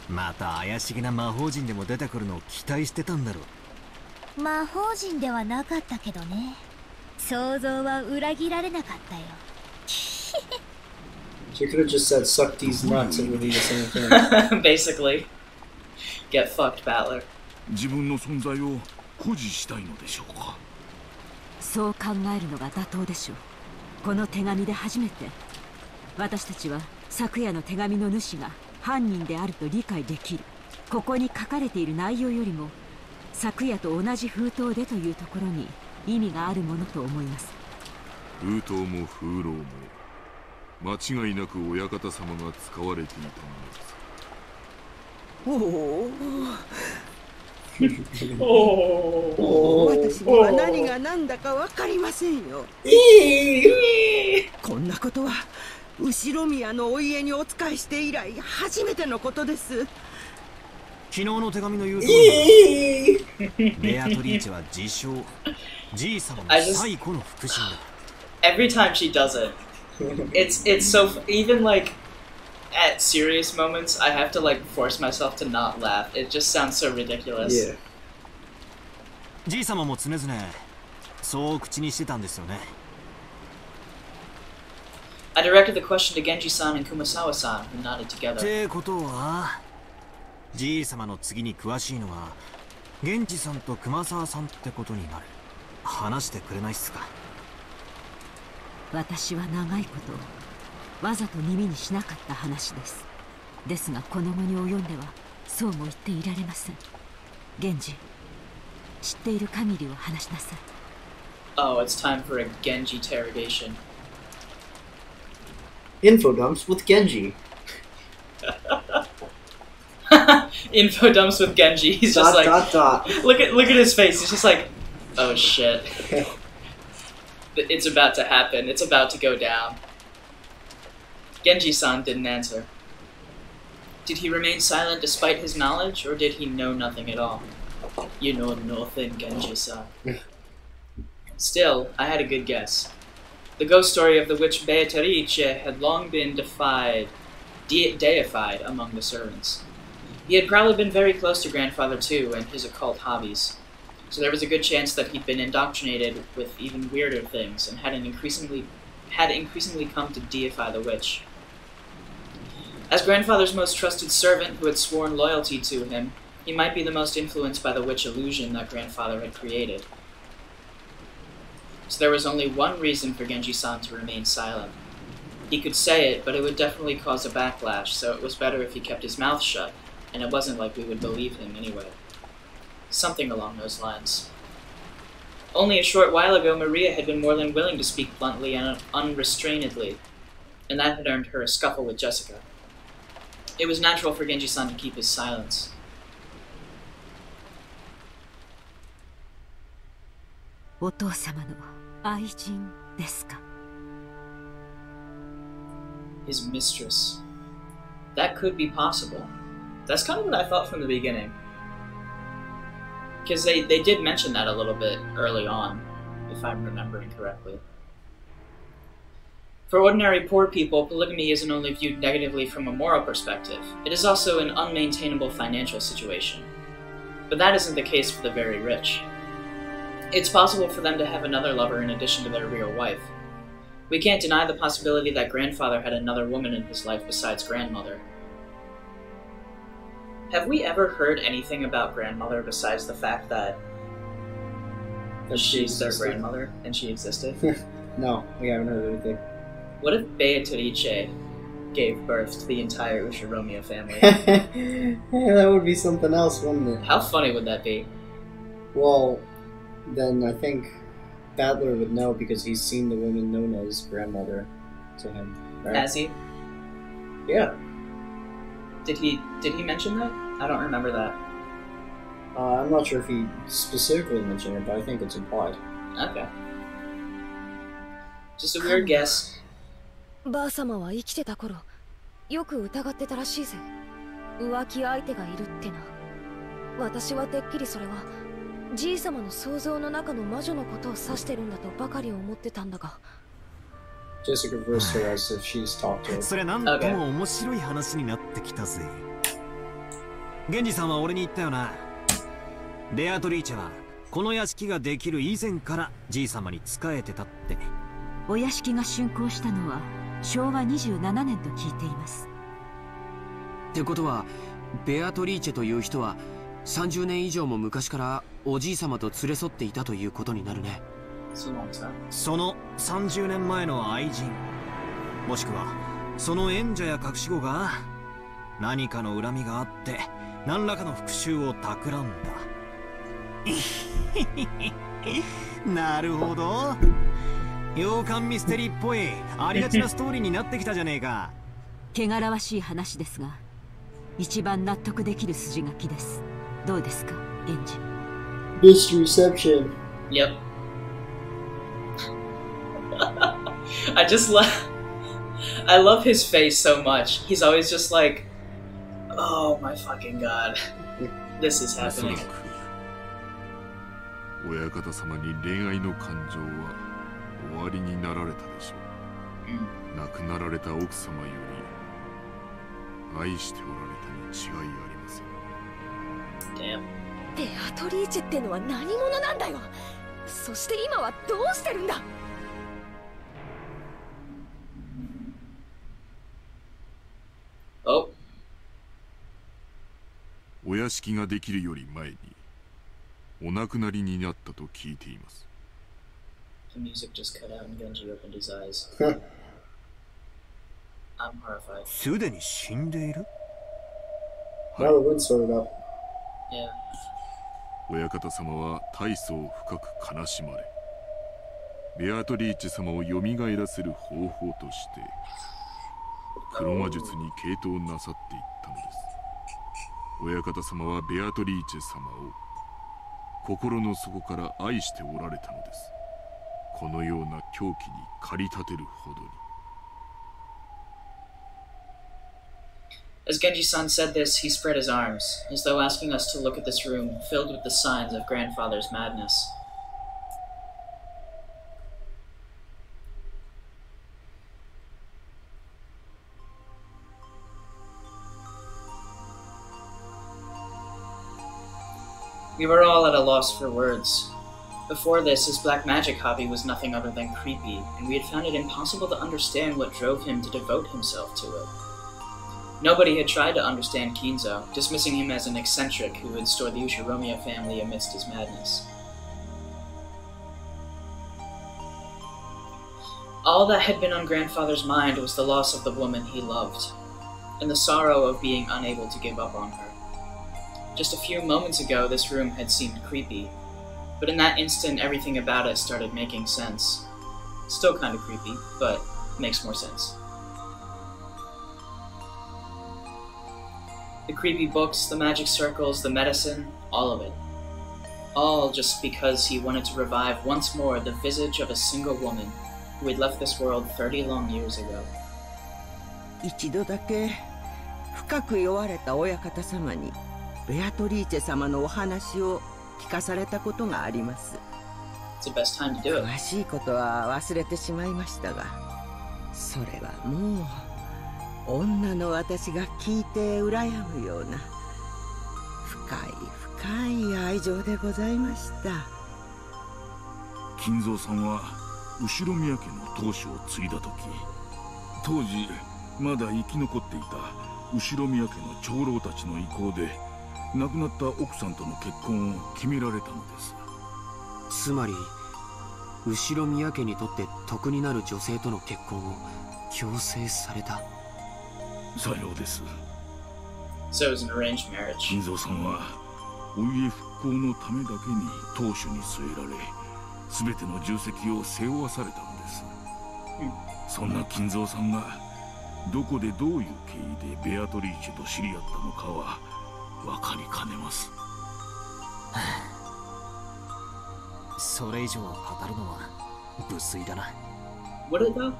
また怪しげな魔法陣でも出てくるのを期待してたんだろう。魔法陣ではなかったけどね。想像は裏切られなかったよ。She could have just said, suck these nuts, and it would be the same thing. Basically. Get fucked, Battler. 自分の存在を保持したいのでしょうか。そう考えるのが妥当でしょう。この手紙で初めて私たちは昨夜の手紙の主が犯人であると理解できる。ここに書かれている内容よりも昨夜と同じ封筒でというところに意味があるものと思います。封筒も風浪も間違いなく親方様が使われていたものです。私には何が何だか分かりませんよ。こんなことは後ろ宮のお家にお仕えして以来初めてのことです。昨日の手紙の言う通り、ベアトリーチェは自称じい様の最古の腹心だ。Every time she does it, it's so even like at serious moments, I have to like force myself to not laugh. It just sounds so ridiculous. Yeah. じい様も常々そう口にしてたんですよね。I directed the question to Genji-san and Kumasawa-san, who nodded together. ってことは、じい様の次に詳しいのは源氏さんと熊沢さんってことになる。話してくれないっすか。私は長いことわざと耳にしなかった話です。ですがこの後に及んではそうも言っていられません。源氏、知っている限りを話しなさい。Oh, it's time for a Genji interrogation. Info dumps with Genji. Info dumps with Genji. He's just like dot. Look at his face. He's just like, oh shit. It's about to happen. It's about to go down. Genji-san didn't answer. Did he remain silent despite his knowledge, or did he know nothing at all? You know nothing, Genji-san. Still, I had a good guess. The ghost story of the witch Beatrice had long been deified among the servants. He had probably been very close to Grandfather too, and his occult hobbies. So there was a good chance that he'd been indoctrinated with even weirder things, and had increasingly come to deify the witch. As Grandfather's most trusted servant who had sworn loyalty to him, he might be the most influenced by the witch illusion that Grandfather had created. So there was only one reason for Genji-san to remain silent. He could say it, but it would definitely cause a backlash, so it was better if he kept his mouth shut, and it wasn't like we would believe him anyway. Something along those lines. Only a short while ago, Maria had been more than willing to speak bluntly and unrestrainedly, and that had earned her a scuffle with Jessica. It was natural for Genji-san to keep his silence. His mistress. That could be possible. That's kind of what I thought from the beginning. Because they did mention that a little bit early on, if I'm remembering correctly. For ordinary poor people, polygamy isn't only viewed negatively from a moral perspective, it is also an unmaintainable financial situation. But that isn't the case for the very rich. It's possible for them to have another lover in addition to their real wife. We can't deny the possibility that Grandfather had another woman in his life besides Grandmother. Have we ever heard anything about Grandmother besides the fact that she's their grandmother and she existed? No, we haven't heard anything. What if Beatrice gave birth to the entire Ushiromiya family? Yeah, that would be something else, wouldn't it? How funny would that be? Well, then I think Battler would know because he's seen the woman known as grandmother to him. Right? Has he? Yeah. Did he mention that? I don't remember that. I'm not sure if he specifically mentioned it, but I think it's implied. Okay. Just a weird guess. ばあ様は生きてた頃、よく疑ってたらしいぜ。浮気相手がいるってな。私はてっきりそれはじい様の想像の中の魔女のことを指してるんだとばかり思ってたんだが。Jessica versed her as if she's talked to her. それなんとも面白い話になってきたぜ。源氏さんは俺に言ったよな。ベアトリーチェはこの屋敷ができる以前からじい様に仕えてたって。お屋敷が竣工したのは昭和27年と聞いています。ってことはベアトリーチェという人は30年以上も昔からおじい様と連れ添っていたということになるね。その30年前の愛人、もしくはその縁者や隠し子が何かの恨みがあって何らかの復讐を企んだ。なるほど。洋館ミステリーっぽいありがちなストーリーになってきたじゃねえか。汚らわしい話ですが、一番納得できる筋書きです。どうですか、エンジ。Misreception. Yep. I love his face so much. He's always just like, oh my fucking god, this is happening. 親方様に恋愛の感情は終わりになられたでしょう。亡くなられた奥様より愛しておられたに違いありません。Damn. ベアトリーチェってのは何者なんだよ。そして今はどうしてるんだ。Oh. お屋敷ができるより前にお亡くなりになったと聞いています。The music just cut out and Genji opened his eyes. I'm horrified. すでに死んでいる？ Now the wind started up. Yeah. 親方様は大層深く悲しまれ、ベアトリーチェ様を蘇らせる方法として黒魔術に傾倒なさっていったのです。親方様はベアトリーチェ様を心の底から愛しておられたのです。このような狂気に駆り立てるほどに。As Genji-san said this, he spread his arms, as though asking us to look at this room filled with the signs of grandfather's madness. We were all at a loss for words. Before this, his black magic hobby was nothing other than creepy, and we had found it impossible to understand what drove him to devote himself to it. Nobody had tried to understand Kinzo, dismissing him as an eccentric who would store the Ushiromiya family amidst his madness. All that had been on grandfather's mind was the loss of the woman he loved, and the sorrow of being unable to give up on her. Just a few moments ago, this room had seemed creepy, but in that instant, everything about it started making sense. Still kind of creepy, but makes more sense. The creepy books, the magic circles, the medicine, all of it. All just because he wanted to revive once more the visage of a single woman who had left this world 30 long years ago. 一度だけ深く酔われた親方様にベアトリーチェ様のお話を聞かされたことがあります。It's the best time to do it. 詳しいことは忘れてしまいましたが、それはもう女の私が聞いて羨むような深い深い愛情でございました。金蔵さんは後宮家の当主を継いだ時、当時まだ生き残っていた後宮家の長老たちの意向で亡くなった奥さんとの結婚を決められたのです。つまり後宮家にとって得になる女性との結婚を強制された。さようです。 So it was an arranged marriage. 金蔵さんはお家復興のためだけに当主に据えられ、全ての重責を背負わされたのです。そんな金蔵さんがどこでどういう経緯でベアトリーチェと知り合ったのかは分かりかねます。それ以上語るのは無粋だな。Would it though?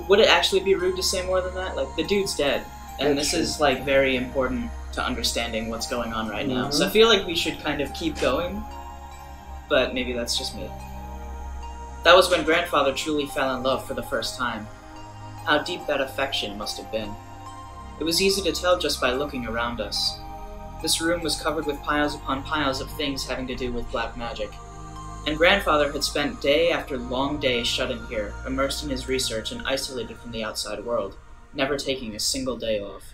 Would it actually be rude to say more than that? Like, the dude's dead, and this is like very important to understanding what's going on right now. So I feel like we should kind of keep going, but maybe that's just me. That was when grandfather truly fell in love for the first time. How deep that affection must have been. It was easy to tell just by looking around us. This room was covered with piles upon piles of things having to do with black magic. And grandfather had spent day after long day shut in here, immersed in his research and isolated from the outside world, never taking a single day off.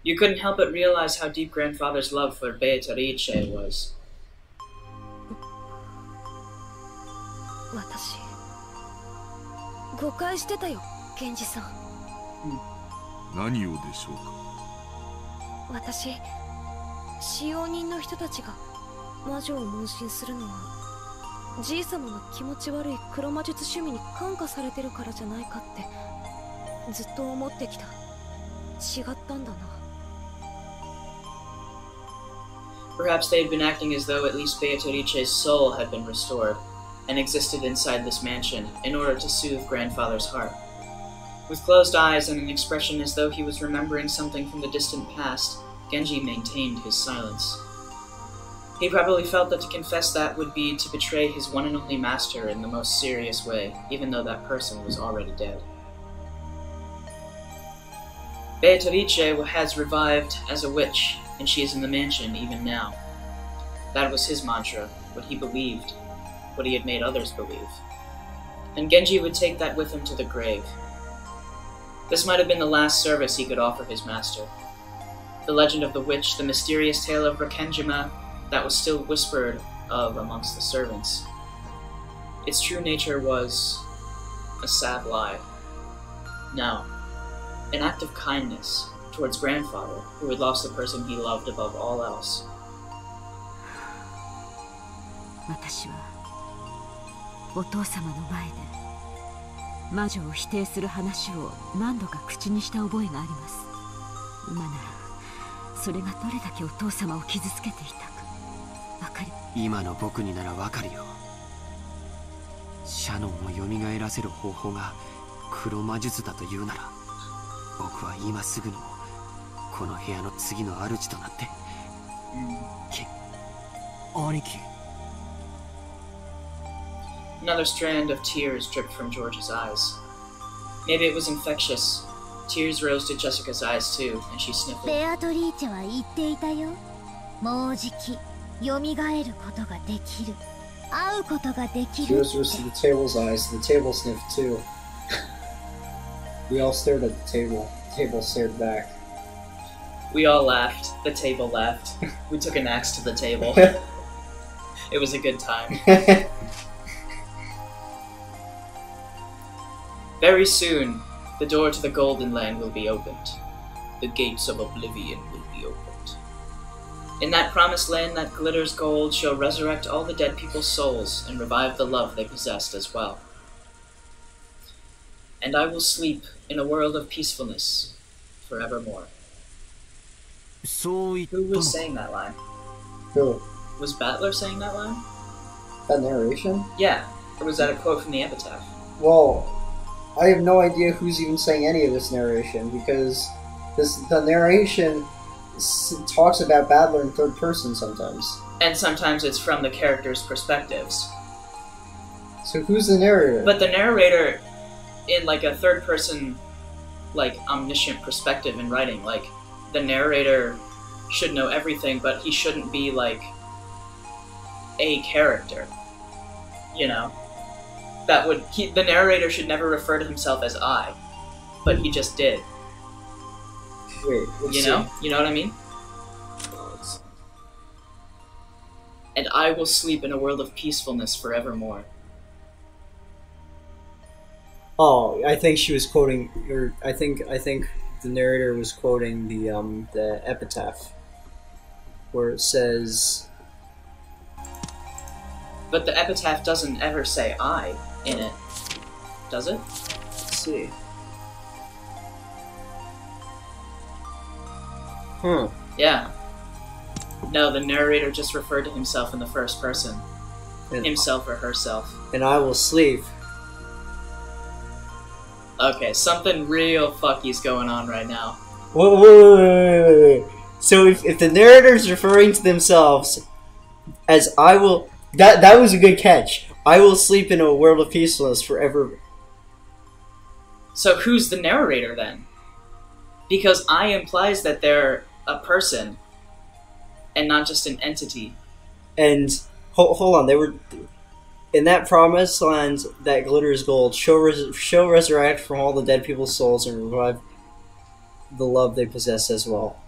You couldn't help but realize how deep grandfather's love for Beatrice was. 私誤解してたよ、ケンジさん。何をでしょうか。私、使用人の人たちが魔女を問診するのはじい様の気持ち悪い黒魔術趣味に感化されてるからじゃないかってずっと思ってきた。違ったんだな。Perhaps they had been acting as though at least Beatrice's soul had been restored and existed inside this mansion in order to soothe grandfather's heart. With closed eyes and an expression as though he was remembering something from the distant past, Genji maintained his silence. He probably felt that to confess that would be to betray his one and only master in the most serious way, even though that person was already dead. Beatrice has revived as a witch, and she is in the mansion even now. That was his mantra, what he believed, what he had made others believe. And Genji would take that with him to the grave. This might have been the last service he could offer his master. The legend of the witch, the mysterious tale of Rakenjima, that was still whispered of amongst the servants. Its true nature was a sad lie. No, an act of kindness towards grandfather, who had lost the person he loved above all else. 私はお父様の前で魔女を否定する話を何度か口にした覚えがあります。今ならそれがどれだけお父様を傷つけていたかわかり。今の僕にならわかるよ。シャノンを蘇らせる方法が黒魔術だというなら、僕は今すぐにもこの部屋の次の主となって、兄貴。 Another strand of tears dripped from George's eyes. Maybe it was infectious. Tears rose to Jessica's eyes too, and she sniffled. ベアトリーチェは言っていたよ。もうじき蘇ることができる。会うことができ She る。 was to the table's eyes. The table sniffed too. We all stared at the table. The table stared back. We all laughed. The table laughed. We took an axe to the table. It was a good time. Very soon, the door to the Golden Land will be opened. The gates of oblivion will be opened. In that promised land that glitters gold shall resurrect all the dead people's souls and revive the love they possessed as well. And I will sleep in a world of peacefulness forevermore. そう言ったの Who か。 was saying that line? Who? Was Battler saying that line? That narration? Yeah. Or was that a quote from the epitaph? Well, I have no idea who's even saying any of this narration, because the narration talks about Battler in third person sometimes. And sometimes it's from the characters' perspectives. So who's the narrator? But the narrator, in like a third person, like omniscient perspective in writing, like the narrator should know everything, but he shouldn't be like a character. You know? The narrator should never refer to himself as I, but he just did. Wait, let's You see. know? You know what I mean? And I will sleep in a world of peacefulness forevermore. Oh, I think she was quoting, or I think the narrator was quoting the epitaph, where it says. But the epitaph doesn't ever say I in it, does it? Let's see. Huh. Yeah. No, the narrator just referred to himself in the first person. And, Himself or herself. and I will sleep. Okay, something real fucky's going on right now. Wait. So if the narrator's referring to themselves as I will... That was a good catch. I will sleep in a world of peacefulness forever. So who's the narrator then? Because I implies that they're a person and not just an entity. And hold on, they were in that promised land that glitters gold. Shall resurrect from all the dead people's souls and revive the love they possess as well.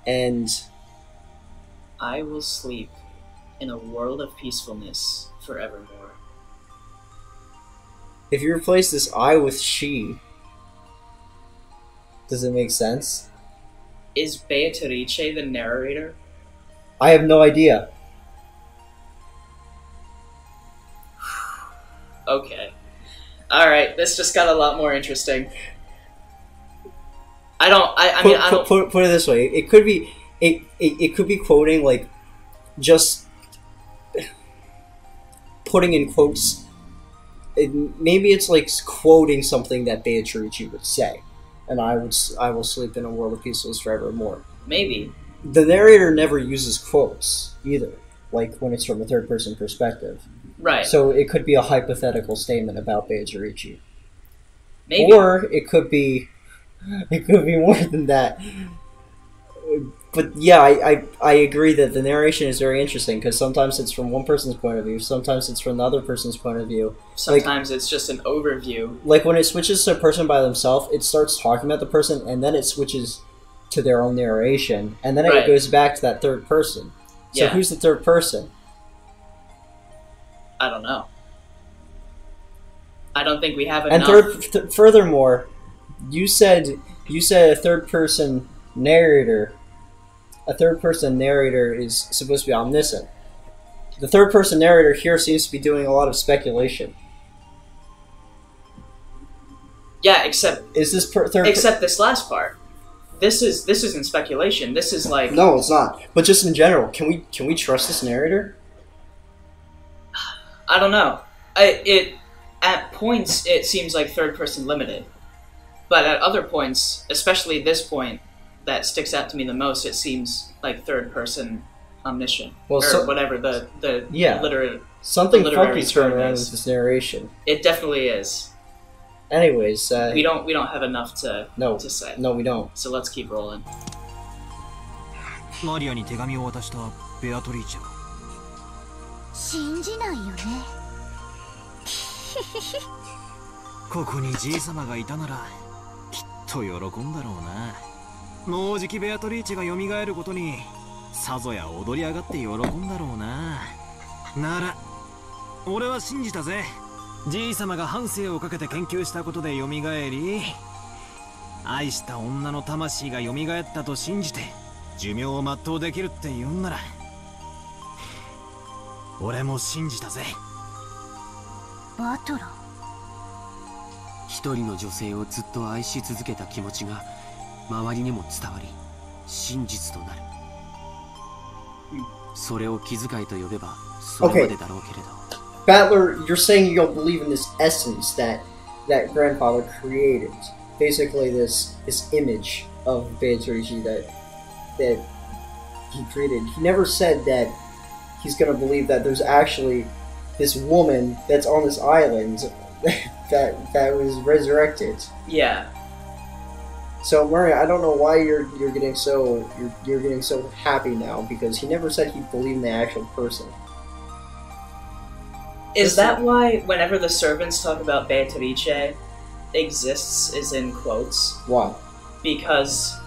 And I will sleep in a world of peacefulness forevermore. if you replace this I with she, does it make sense? Is Beatrice the narrator? I have no idea. Okay. Alright, this just got a lot more interesting. I don't... Put it this way. It could be it could be quoting, like, just putting in quotes. Maybe it's like quoting something that Beatrice would say, and I will sleep in a world of peacefulness forevermore. Maybe. The narrator never uses quotes either, like when it's from a third person perspective. Right. So it could be a hypothetical statement about Beatrice. Maybe. Or it could be more than that. But yeah, I agree that the narration is very interesting, because sometimes it's from one person's point of view, sometimes it's from the other person's point of view. Sometimes it's just an overview. Like when it switches to a person by themselves, it starts talking about the person, and then it switches to their own narration, and then it goes back to that third person. So Yeah. who's the third person? I don't know. I don't think we have And enough. furthermore, you said a third person narrator. A third person narrator is supposed to be omniscient. The third-person narrator here seems to be doing a lot of speculation. Yeah, except Is this except this last part. This isn't speculation. This is like No, it's not. But just in general, can we trust this narrator? I don't know. At points it seems like third person limited, but at other points, especially this point that sticks out to me the most, it seems like third person omniscient or whatever the something literary funky's going term around is. with this narration. It definitely is. Anyways, We don't have enough to say. No, we don't. So let's keep rolling. マリアに手紙を渡したベアトリーチェは信じないよね。ここにじい様がいたならきっと喜んだろうな。もうじきベアトリーチェが蘇ることにさぞや踊り上がって喜んだろうな。なら俺は信じたぜ。じい様が半生をかけて研究したことで蘇り、愛した女の魂が蘇ったと信じて寿命を全うできるって言うんなら俺も信じたぜ。バトラ一人の女性をずっと愛し続けた気持ちが周りにも伝わり真実となる。それを気遣いと呼べばそれまでだろうけれど。Battler, you're saying you don't believe in this essence that grandfather created. Basically, this image of Beatrice that he created. He never said that he's going to believe that there's actually this woman that's on this island that was resurrected. Yeah. So Murray, I don't know why you're getting so happy now, because he never said he believed in the actual person. Is that why whenever the servants talk about Beatrice, exists is in quotes? Why? Because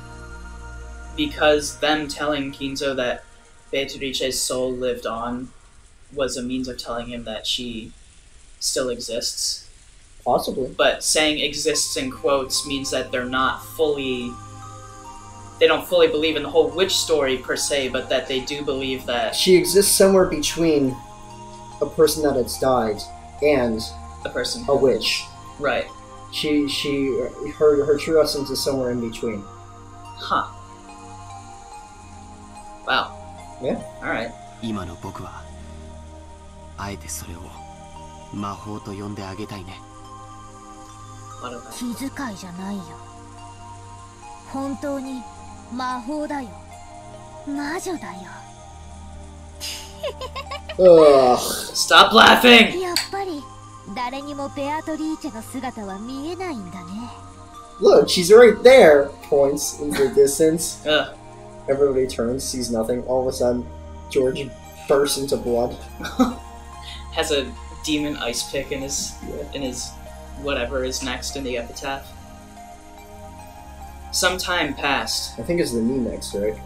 them telling Kinzo that Beatrice's soul lived on was a means of telling him that she still exists. Possibly. But saying exists in quotes means that they don't fully believe in the whole witch story per se, but that they do believe that she exists somewhere between a person that has died and a witch. Right. Her true essence is somewhere in between. Huh. Wow. Yeah. Alright. 今の僕はあえてそれを魔法と呼んであげたいね。気遣いじゃないよ。本当に魔法だよ。魔女だよ。Stop laughing! やっぱり誰にもベアトリーチェの姿は見えないんだね。Look, she's right there. Points in the distance. Everybody turns, sees nothing. All of a sudden, George bursts into blood. Has a demon ice pick in his whatever is next in the epitaph. Some time passed. I think it's the knee next, right?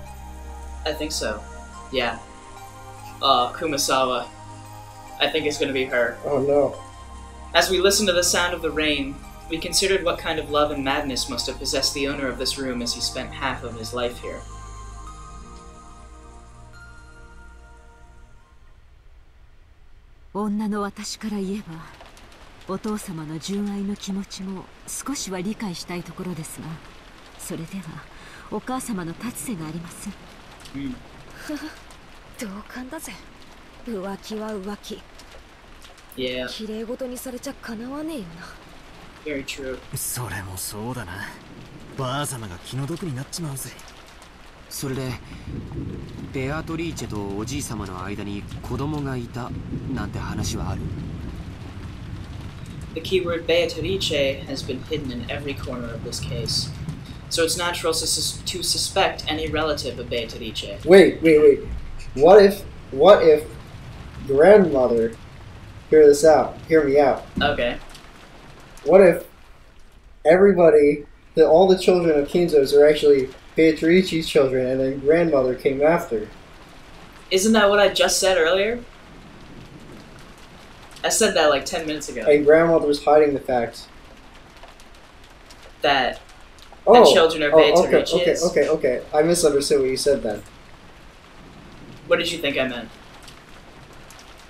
I think so. Yeah. Kumasawa. I think it's gonna be her. Oh no. As we listened to the sound of the rain, we considered what kind of love and madness must have possessed the owner of this room as he spent half of his life here. 女の私から言えばお父様の純愛の気持ちも少しは理解したいところですが、それではお母様の立つ瀬がありません。同感だぜ。浮気は浮気。Yeah. 綺麗事にされちゃかなわねえよな。Very true. それもそうだな。ばあ様が気の毒になっちまうぜ。それでベアトリーチェとおじい様の間に子供がいたなんて話はある？ The keyword Beatrice has been hidden in every corner of this case, so it's natural to suspect any relative of Beatrice. Wait. What if grandmother? Hear this out. Hear me out. Okay. What if all the children of Kinzo's are actually Beatrice's children, and then grandmother came after? Isn't that what I just said earlier? I said that like 10 minutes ago. And grandmother was hiding the fact that the children are Beatrice's. Okay. I misunderstood what you said then. What did you think I meant?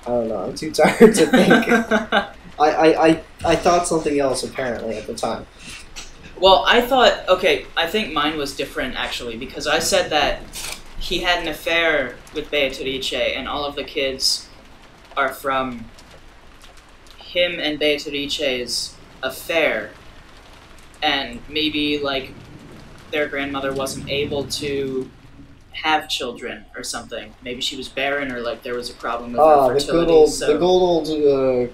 I don't know. I'm too tired to think. I thought something else apparently at the time. Well, I thought, okay, I think mine was different actually, because I said that he had an affair with Beatrice, and all of the kids are from him and Beatrice's affair, and maybe, like, their grandmother wasn't able to have children or something. Maybe she was barren, or, like, there was a problem with her fertility. The good old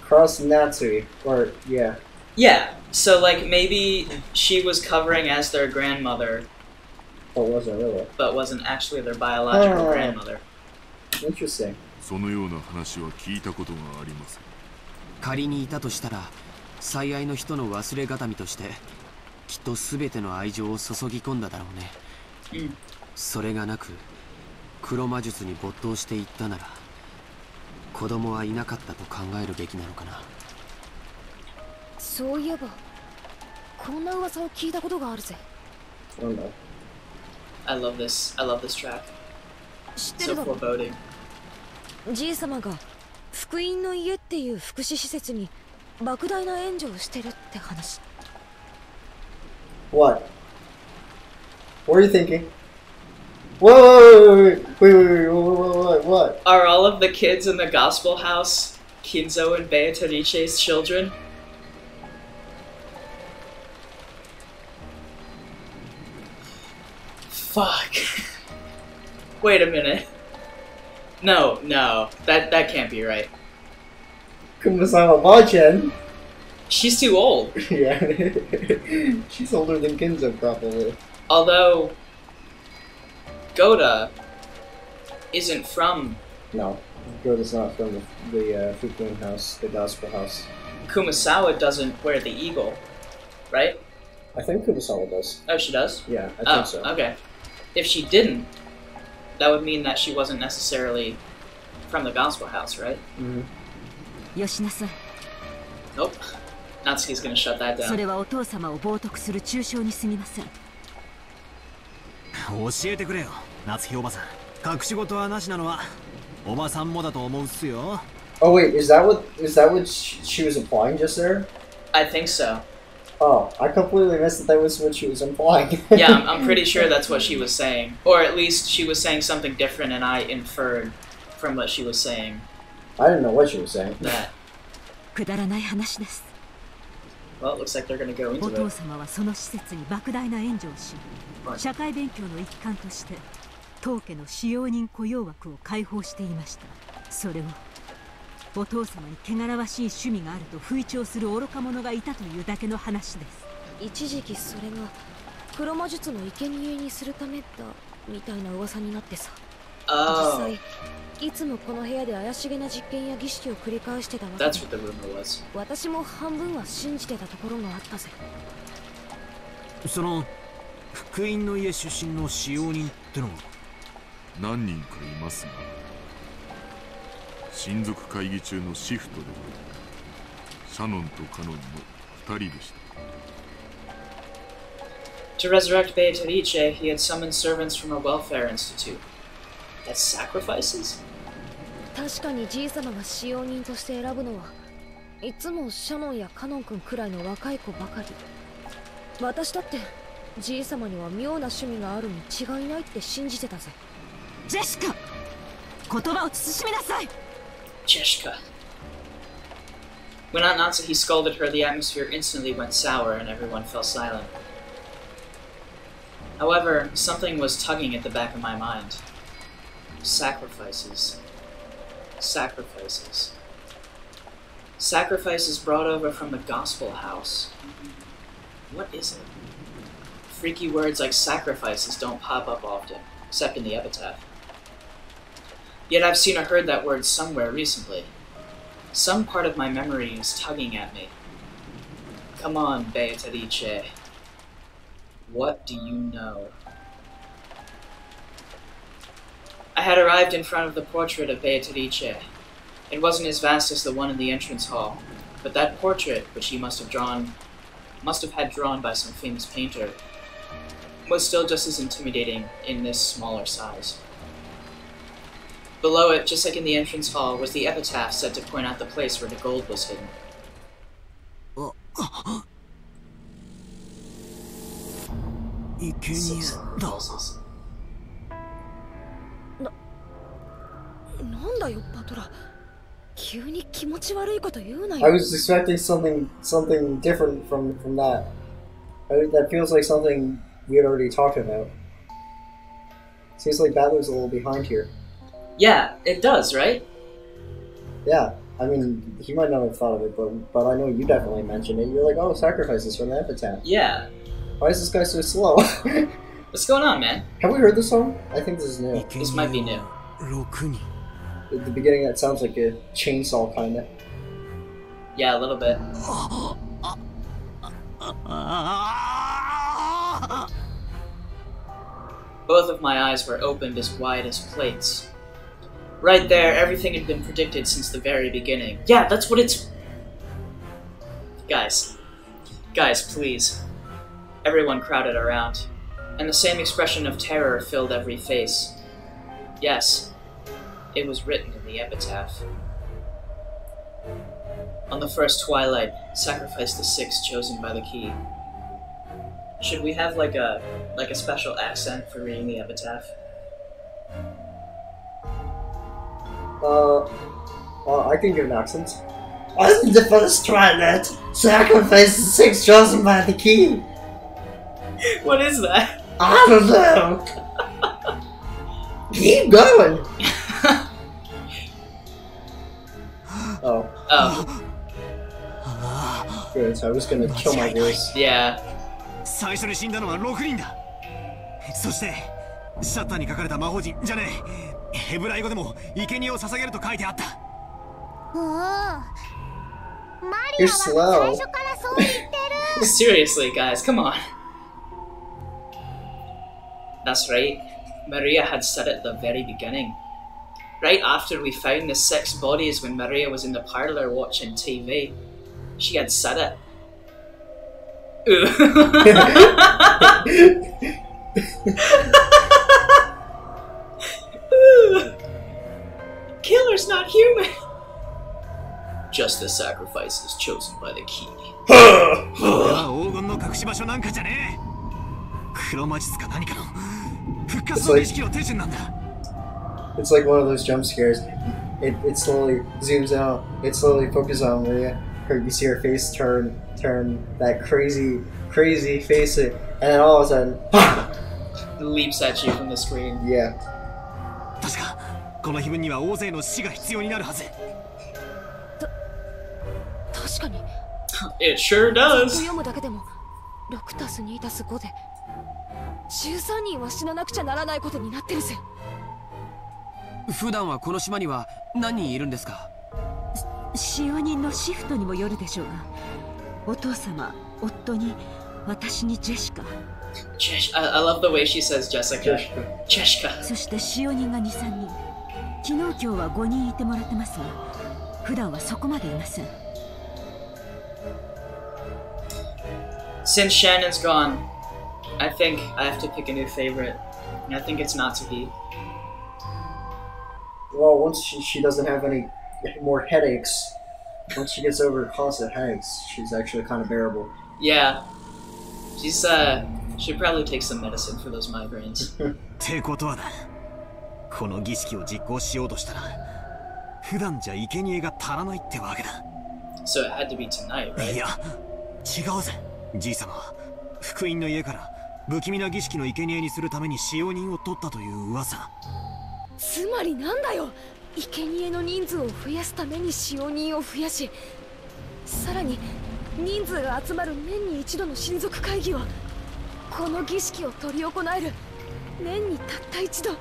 cross Nazi, or, yeah. Yeah, so, like, maybe she was covering as their grandmother, but wasn't really. But wasn't actually their biological grandmother. Interesting. そのような話は聞いたことがありません。仮にいたとしたら、最愛の人の忘れがたみとして、きっと全ての愛情を注ぎ込んだだろうね。それがなく、黒魔術に没頭していったなら、子供はいなかったと考えるべきなのかな。そういえば、こんな噂を聞いたことがあるぜ。なんだ。I love this track. 知ってるだろ。 So foreboding. じい様が福音の家っていう福祉施設に莫大な援助をしてるって話。What? What are you thinking? Whoa! Wait! What? Are all of the kids in the gospel house Kinzo and Beatrice's children? Fuck. Wait a minute. No, that can't be right. Kumasawa Bachan. She's too old. Yeah. She's older than Kinzo, probably. Although, Goda isn't from... No, Goda's not from the Fukun house, the gospel house. Kumasawa doesn't wear the eagle, right? I think Kumasawa does. Oh, she does? Yeah, I think so. Okay. If she didn't, that would mean that she wasn't necessarily from the gospel house, right? Mm-hmm. Nope. Natsuki's gonna shut that down. それはお父様を冒涜する中傷に過ぎません。教えてくれよ、夏日おばさん。隠し事はなしなのはおばさんもだと思うっすよ。Oh wait, is that what she was implying just there? I think so. Oh, I completely missed that was what she was implying. Yeah, I'm pretty sure that's what she was saying. Or at least she was saying something different and I inferred from what she was saying. I didn't know what she was saying. That. くだらない話です。 Well, it looks like they're gonna go お into 父 it. 様はその施設に莫大な援助をし、社会勉強の一環として当家の使用人雇用枠を開放していました。それをお父様に汚らわしい趣味があると吹聴する愚か者がいたというだけの話です。一時期それが黒魔術の生贄にするためだみたいな噂になってさ。実際いつもこの部屋で怪しげな実験や儀式を繰り返してたわけで、That's what the rumor was. 私も半分は信じてたところがあったぜ。その福音の家出身の使用人ってのは何人かいますが、親族会議中のシフトではシャノンとカノンの2人でした。To resurrect Beatrice, he had summoned servants from a welfare institute. As sacrifices? 確かにじい様が使用人として選ぶのはいつもシャノンやカノン君くらいの若い子ばかり。私だってじい様には妙な趣味があるに違いないって信じてたぜ。ジェシカ、言葉を慎みなさい。 Jeshka. When Aunt Natsuki scolded her, the atmosphere instantly went sour and everyone fell silent. However, something was tugging at the back of my mind. Sacrifices. Sacrifices. Sacrifices brought over from the gospel house. What is it? Freaky words like sacrifices don't pop up often, except in the epitaph. Yet I've seen or heard that word somewhere recently. Some part of my memory is tugging at me. Come on, Beatrice. What do you know? I had arrived in front of the portrait of Beatrice. It wasn't as vast as the one in the entrance hall, but that portrait, which he must have had drawn by some famous painter, was still just as intimidating in this smaller size. Below it, just like in the entrance hall, was the epitaph said to point out the place where the gold was hidden. 生贄だ。なんだよバトラ。急に気持ち悪いこと言うな I よ。 was expecting something different from that. That feels like something we had already talked about. Seems like Battler's a little behind here. Yeah, it does, right? Yeah, I mean, he might not have thought of it, but I know you definitely mentioned it. You're like, oh, sacrifices from the epitaph. Yeah. Why is this guy so slow? What's going on, man? Have we heard this song? I think this is new. This might be new. 6人。 At the beginning, that sounds like a chainsaw, kinda. Yeah, a little bit. Both of my eyes were opened as wide as plates. Right there, everything had been predicted since the very beginning. Yeah, that's what it's... Guys, please. Everyone crowded around, and the same expression of terror filled every face. Yes, it was written in the epitaph. On the first twilight, sacrifice the 6 chosen by the key. Should we have like a special accent for reading the epitaph? I can give an accent. On the first twilight, sacrifice the 6 chosen by the key. What is that? I don't know. Keep going. Oh. Good, so I was gonna kill my voice. Yeah. 最初に死んだのは6人だ。そしてシャッターに書かれた魔法陣じゃねえ、ヘブライ語でも生贄を捧げると書いてあった。おお、マリアは最初からそう言ってる。 Seriously, guys, come on. That's right. Maria had said it at the very beginning. Right after we found the 6 bodies when Maria was in the parlor watching TV. She had said it. Killer's not human. Just the sacrifices chosen by the key. 黄金の隠し場所なんかじゃねえ。黒魔術か何かの復活の儀式の手順なんだ。It's like one of those jump scares. It slowly zooms out. It slowly focuses on Maria. You see her face turn that crazy face, and then all of a sudden, leaps at you from the screen. Yeah. 確かこの碑文には大勢の死が必要になるはず。確かに。It sure does. 読むだけでも6たす2たす5で13人は死ななくちゃならないことになってるぜ。普段はこの島には何人いるんですか？使用人のシフトにもよるでしょうが、お父様、夫に、私にジェシカ。I love the way she says Jessica. Jessica. そして使用人が2、3人。昨日今日は5人いてもらってますが、普段はそこまでいません。Since Shannon's gone, I think I have to pick a new favorite. And I think it's Natsuki. Well, once she doesn't have any more headaches, once she gets over her constant headaches, she's actually kind of bearable. Yeah. She's, should probably take some medicine for those migraines. ってことはだ。この儀式を実行しようとしたら、普段じゃ生贄が足らないってわけだ。So it had to be tonight, right? いや、違うぜ。じい様は福音の家から不気味な儀式の生贄にするために使用人を取ったという噂。つまりなんだよ。生贄の人数を増やすために使用人を増やし、さらに人数が集まる年に一度の親族会議を、この儀式を執り行える年にたった一度唯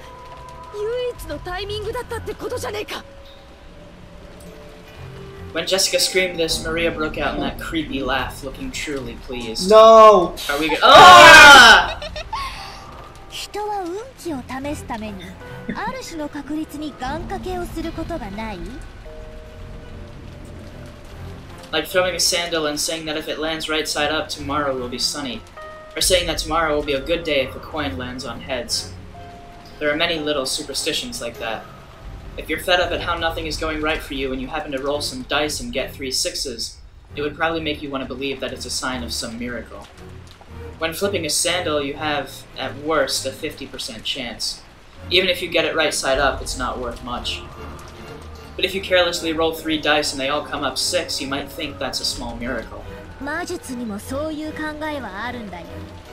一のタイミングだったってことじゃねえか。 When Jessica screamed this, Maria broke out in that creepy laugh, looking truly pleased. No! Are we good? Ah! 人は運気を試すためにある種の確率に願掛けをすることがない？ Like throwing a sandal and saying that if it lands right side up, tomorrow will be sunny. Or saying that tomorrow will be a good day if a coin lands on heads. There are many little superstitions like that. If you're fed up at how nothing is going right for you and you happen to roll some dice and get 3 sixes, it would probably make you want to believe that it's a sign of some miracle. When flipping a sandal, you have, at worst, a 50% chance. Even if you get it right side up, it's not worth much. But if you carelessly roll 3 dice and they all come up 6, you might think that's a small miracle. 魔術にもそういう考えはあるんだよ。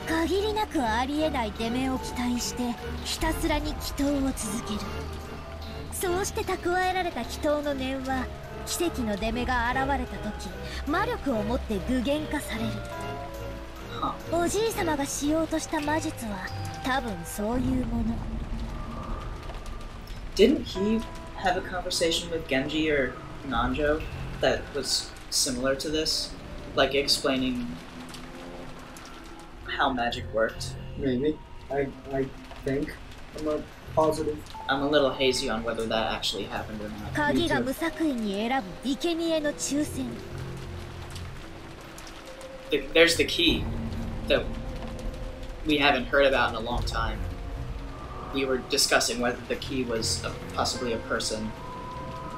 限りなくありえない出目を期待してひたすらに祈祷を続ける。そうして蓄えられた祈祷の念は奇跡の出目が現れた時魔力を持って具現化される。おじいさまがしようとした魔術は多分そういうもの。 Didn't he have a conversation with Genji or Nanjo that was similar to this? Like explaining how magic worked? Maybe. I think. I'm not positive. I'm a little hazy on whether that actually happened or not. 鍵が無作為に選ぶ生贄の抽選。 There's the key that we haven't heard about in a long time. We were discussing whether the key was possibly a person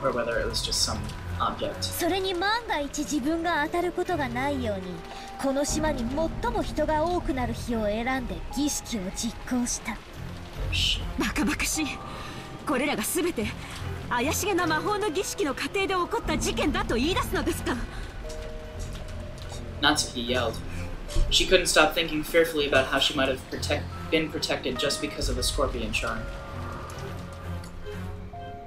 or whether it was just some object. それに万が一自分が当たることがないようにこの島に最も人が多くなる日を選んで儀式を実行した。バカバカしい。これらが全て怪しげな魔法の儀式の過程で起こった事件だと言い出すのですか。 Natsuki yelled. She couldn't stop thinking fearfully about how she might have been protected just because of the scorpion charm.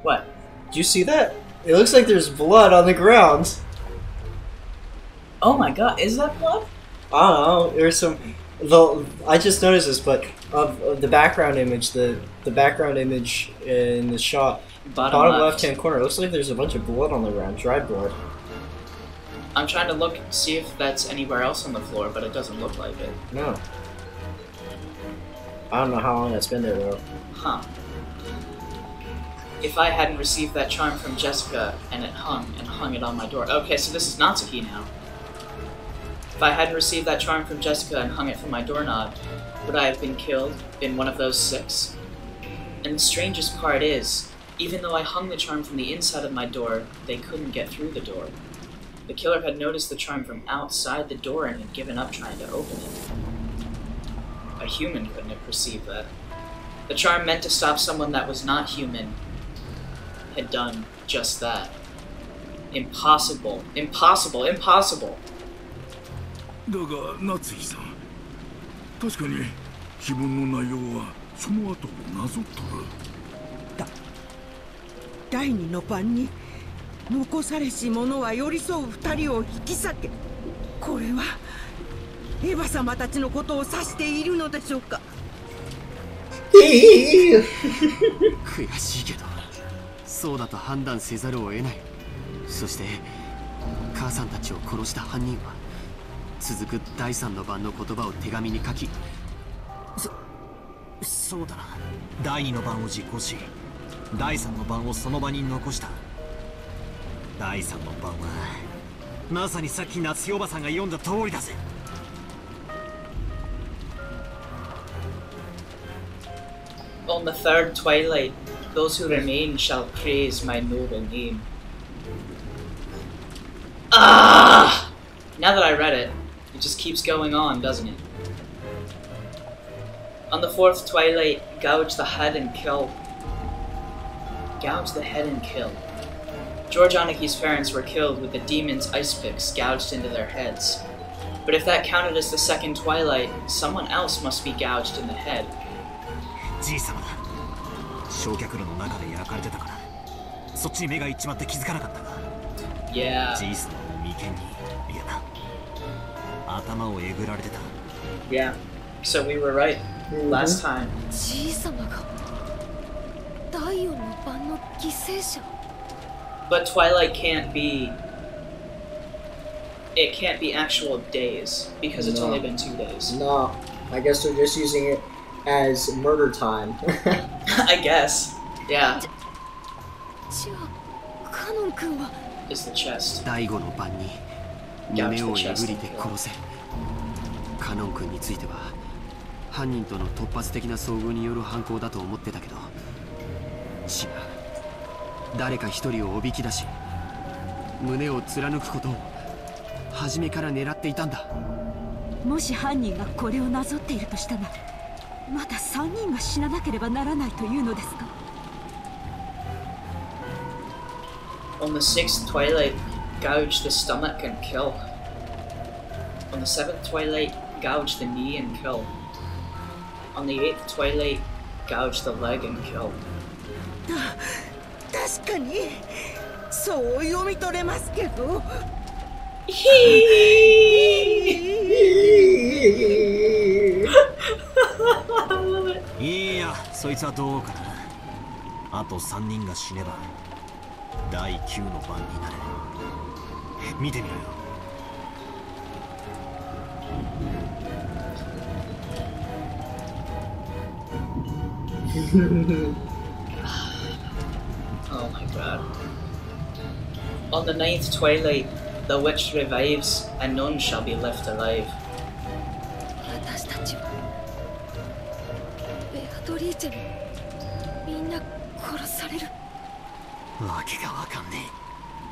What? Did you see that? It looks like there's blood on the ground. Oh my god, is that blood? I don't know. There's some. I just noticed this, but of the background image, the background image in the shot, bottom left-hand corner, it looks like there's a bunch of blood on the ground, dried blood. I'm trying to look, see if that's anywhere else on the floor, but it doesn't look like it. No. I don't know how long that's been there though. Huh. If I hadn't received that charm from Jessica and it hung it on my door. Okay, so this is Natsuki now. If I hadn't received that charm from Jessica and hung it from my doorknob, would I have been killed, been one of those 6? And the strangest part is, even though I hung the charm from the inside of my door, they couldn't get through the door. The killer had noticed the charm from outside the door and had given up trying to open it. A human couldn't have perceived that. The charm meant to stop someone that was not human had done just that. Impossible. Impossible. Impossible. だが夏井さん、確かに碑文の内容はその後をなぞっとる。第二の晩に残されし者は寄り添う二人を引き裂け。これはエヴァ様たちのことを指しているのでしょうか。悔しいけどそうだと判断せざるを得ない。そして母さんたちを殺した犯人は続く第三の晩の言葉を手紙に書き、そうだな。第二の晩を実行し第三の晩をその場に残した。第三の晩はまさにさっき夏代おばさんが読んだ通りだぜ。On the third twilight, those who remain shall praise my noble name. Ah! Now that I read it, it just keeps going on, doesn't it? On the fourth twilight, gouge the head and kill. Gouge the head and kill. George Anaki's parents were killed with the demon's ice picks gouged into their heads. But if that counted as the second twilight, someone else must be gouged in the head. じいさまだ。焼却炉の中で焼かれてたからそっちに目がいっちまって気づかなかったが、Yeah. じいさまの眉間にいや頭をえぐられてた。 Yeah. So we were right last time. じいさまが第四の晩の犠牲者。 But twilight can't be. It can't be actual days because it's only been 2 days. No, I guess they're just using it as murder time. I guess. Yeah. じゃあカノン君は Is the chest. 第五の晩に胸をえぐりて殺せ。カノン君については犯人との突発的な遭遇による犯行だと思ってたけど違う。誰か一人をおびき出し胸を貫くことを初めから狙っていたんだ。もし犯人がこれをなぞっているとしたなら、まだ3人が死ななければならないというのですか。 On the 6th twilight, gouge the stomach and kill. On the 7th twilight, gouge the knee and kill. On the 8th twilight, gouge the leg and kill. 確かにそう読み取れますけど。いや、そいつはどうかな。あと3人が死ねば第9の番になる。見てみろよ。Oh my god. On the 9th twilight, the witch revives, and none shall be left alive. 私たちはベアトリーチェもみんな殺される。わけがわかんね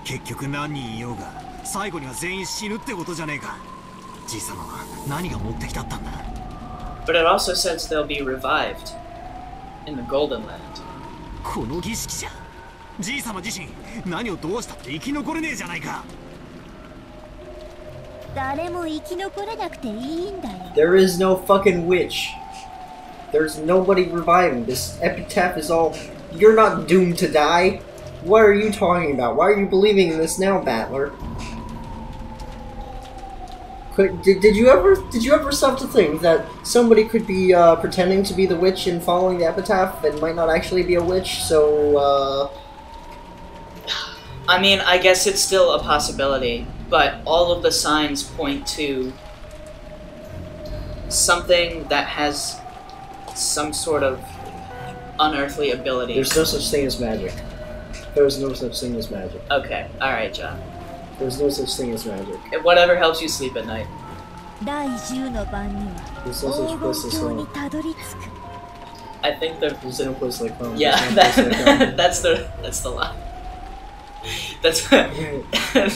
え。結局何人いようが最後には全員死ぬってことじゃねえか。じいさまは何が持ってきたったんだ。 But it also says they'll be revived in the Golden Land. この儀式じゃじいさま自身何をどうしたって生き残れねえじゃないか。誰も生き残れなくていいんだよ。 There is no fucking witch. There's nobody reviving. This epitaph is all. You're not doomed to die. What are you talking about? Why are you believing in this now, Battler? Did you ever stop to think that somebody could be pretending to be the witch and following the epitaph and might not actually be a witch? So I mean, I guess it's still a possibility, but all of the signs point to something that has some sort of unearthly ability. there's no such thing as magic. There's no such thing as magic. Okay, alright, John. There's no such thing as magic. Whatever helps you sleep at night. 第10の番には There's no such 黄 place 金 as 鏡に home. たどり着く。 I think the There's no place like home. yeah, There's no place like home. that's the line. That's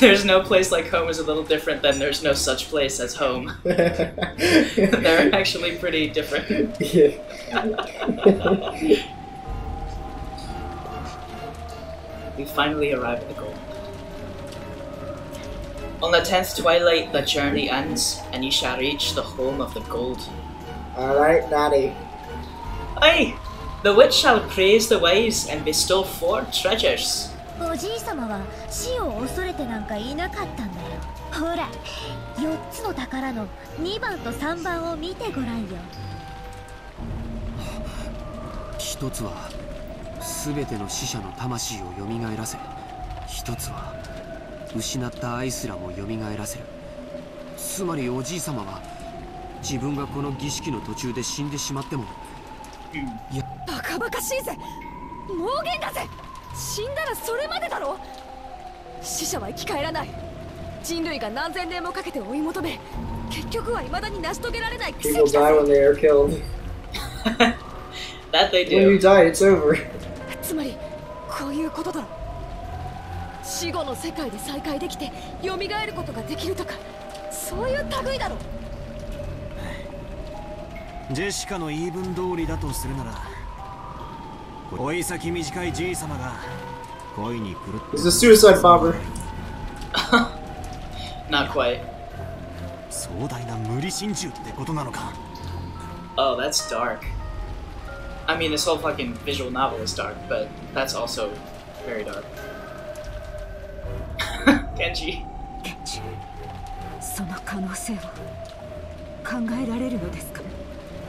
there's no place like home is a little different than there's no such place as home. They're actually pretty different. We finally arrive at the goal. On the 10th twilight, the journey ends, and you shall reach the home of the gold. Alright, Daddy. Aye! The witch shall praise the wise and bestow 4 treasures. おじいさまは死を恐れてなんかいなかったんだよ。ほら、4つの宝の2番と3番を見てごらんよ。一つは全ての死者の魂を蘇らせ、一つは失った愛すらも蘇らせる。つまりおじいさまは自分がこの儀式の途中で死んでしまっても、いや、バカバカしいぜ。妄言だぜ。死んだらそれまでだろ。死者は生き返らない。人類が何千年もかけて追い求め、結局は未だに成し遂げられない奇 People 跡だ die ぜ。 when they are killed. That they When you do. die, it's over. つまりこういうことだろ。死後の世界で再会できて蘇ることができるとか、そういう類だろ。ジェシカの言い分通りだとするなら、追い先短いじいさまが恋に狂って He's a suicide bomber. Not quite. 壮大な無理心中ってことなのか。 Oh, that's dark. I mean, this whole fucking visual novel is dark, but that's also very dark. Kenji. その可能性は考えられるのですか。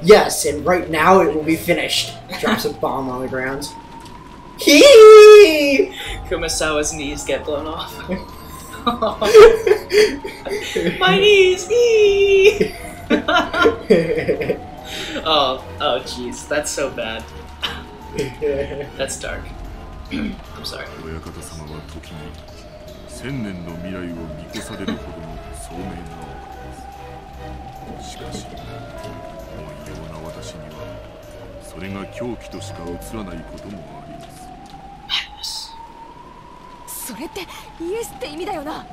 Yes, and right now it will be finished. Drops a bomb on the ground. Hee! Kumasawa's knees get blown off. My knees! Eee! Oh, jeez, that's so bad. That's dark. I'm sorry. 親方様は時に千年の未来を見越されるほどの聡明なお方です。しかし、もう異様な私にはそれが狂気としか映らないこともあります。 Madness. それってイエスって意味だよな。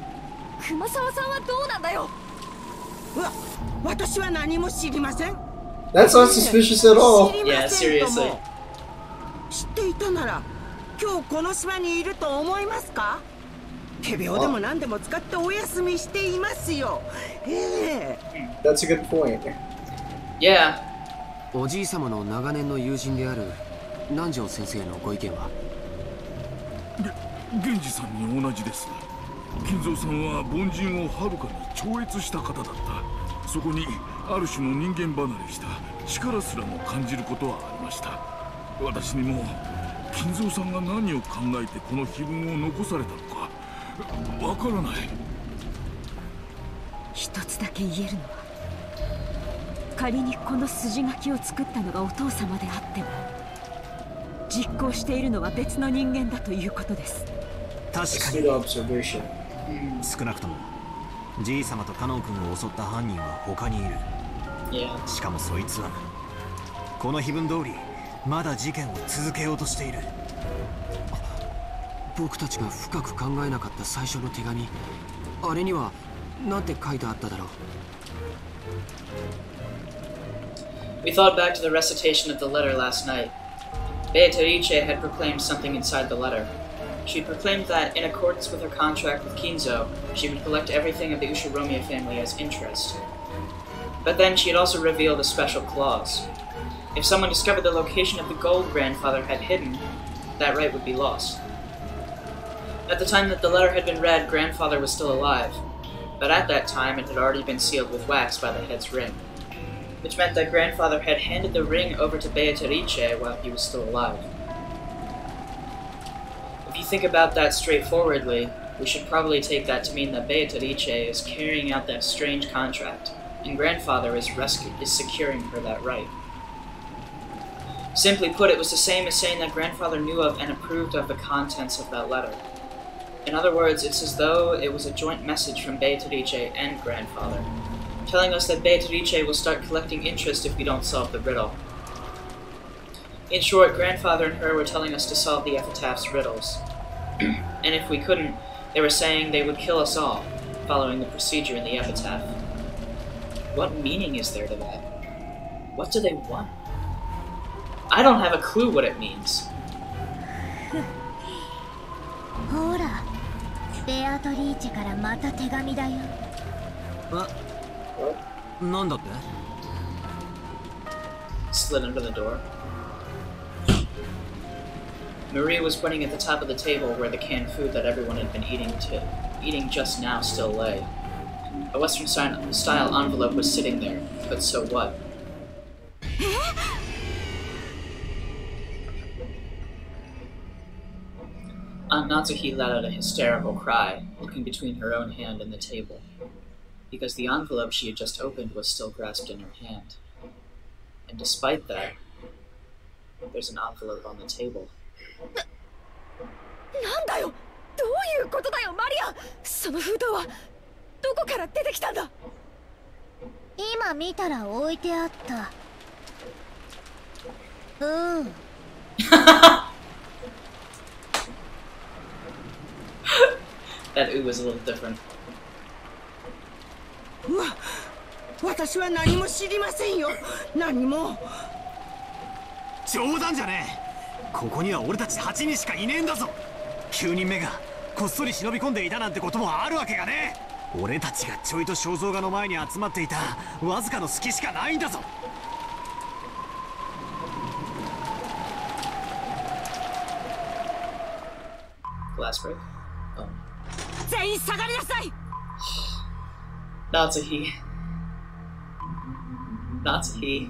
熊沢さんはどうなんだよ。私は何も知りません。 That's not suspicious at all. 知りませんとも。知っていたなら今日この島にいると思いますか？仮病でも何でも使ってお休みしていますよ。That's a good point. Yeah. おじい様の長年の友人である南條先生のご意見は？源氏さんに同じです。金蔵さんは凡人をはるかに超越した方だった。そこにある種の人間離れした力すらも感じることはありました。私にも金蔵さんが何を考えてこの碑文を残されたのかわからない。一つだけ言えるのは、仮にこの筋書きを作ったのがお父様であっても実行しているのは別の人間だということです。確か Good に observation. 少なくともじい様とカノン君を襲った犯人は他にいる。Yeah. しかもそいつはこの碑文通りまだ事件を続けようとしている。僕たちが深く考えなかった最初の手紙、あれには何て書いてあっただろう。We thought back to the recitation of the letter last night. Beatrice had proclaimed something inside the letter. She proclaimed that, in accordance with her contract with Kinzo, she would collect everything of the Ushiromiya family as interest. But then she had also revealed a special clause. If someone discovered the location of the gold grandfather had hidden, that right would be lost. At the time that the letter had been read, grandfather was still alive, but at that time it had already been sealed with wax by the head's ring, which meant that grandfather had handed the ring over to Beatrice while he was still alive. If you think about that straightforwardly, we should probably take that to mean that Beatrice is carrying out that strange contract, and grandfather is securing her that right. Simply put, it was the same as saying that grandfather knew of and approved of the contents of that letter. In other words, it's as though it was a joint message from Beatrice and grandfather, telling us that Beatrice will start collecting interest if we don't solve the riddle. In short, grandfather and her were telling us to solve the epitaph's riddles. And if we couldn't, they were saying they would kill us all, following the procedure in the epitaph. What meaning is there to that? What do they want? I don't have a clue what it means. ほら、ベアトリーチェからまた手紙だよ。なんだって？ Slid under the door. Marie was pointing at the top of the table where the canned food that everyone had been eating just now still lay. A Western style envelope was sitting there, but so what? Aunt Natsuki let out a hysterical cry, looking between her own hand and the table, because the envelope she had just opened was still grasped in her hand. And despite that, there's an envelope on the table. なんだよ、どういうことだよマリア。その封筒はどこから出てきたんだ。今見たら置いてあった。うん。That ooh was a little different. 私は何も知りませんよ。何も。冗談じゃねえ。ここには俺たち8人しかいねえんだぞ。9人目がこっそり忍び込んでいたなんてこともあるわけがねえ。俺たちがちょいと肖像画の前に集まっていたわずかの隙しかないんだぞ。Glass break. Oh. 全員下がりなさい。Natsuki. Natsuki.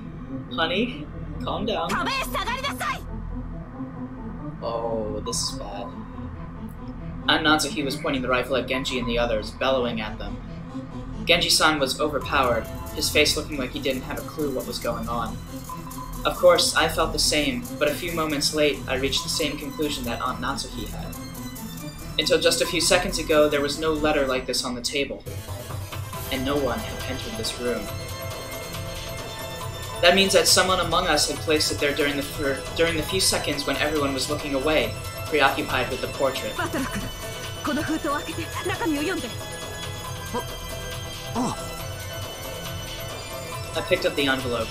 Honey, calm down. 壁へ下がりなさい。Oh, this is bad. Aunt Natsuki was pointing the rifle at Genji and the others, bellowing at them. Genji-san was overpowered, his face looking like he didn't have a clue what was going on. Of course, I felt the same, but a few moments late, I reached the same conclusion that Aunt Natsuki had. Until just a few seconds ago, there was no letter like this on the table, and no one had entered this room. That means that someone among us had placed it there during the few seconds when everyone was looking away, preoccupied with the portrait. バトラ君、この封筒を開けて中身を読んで。I picked up the envelope.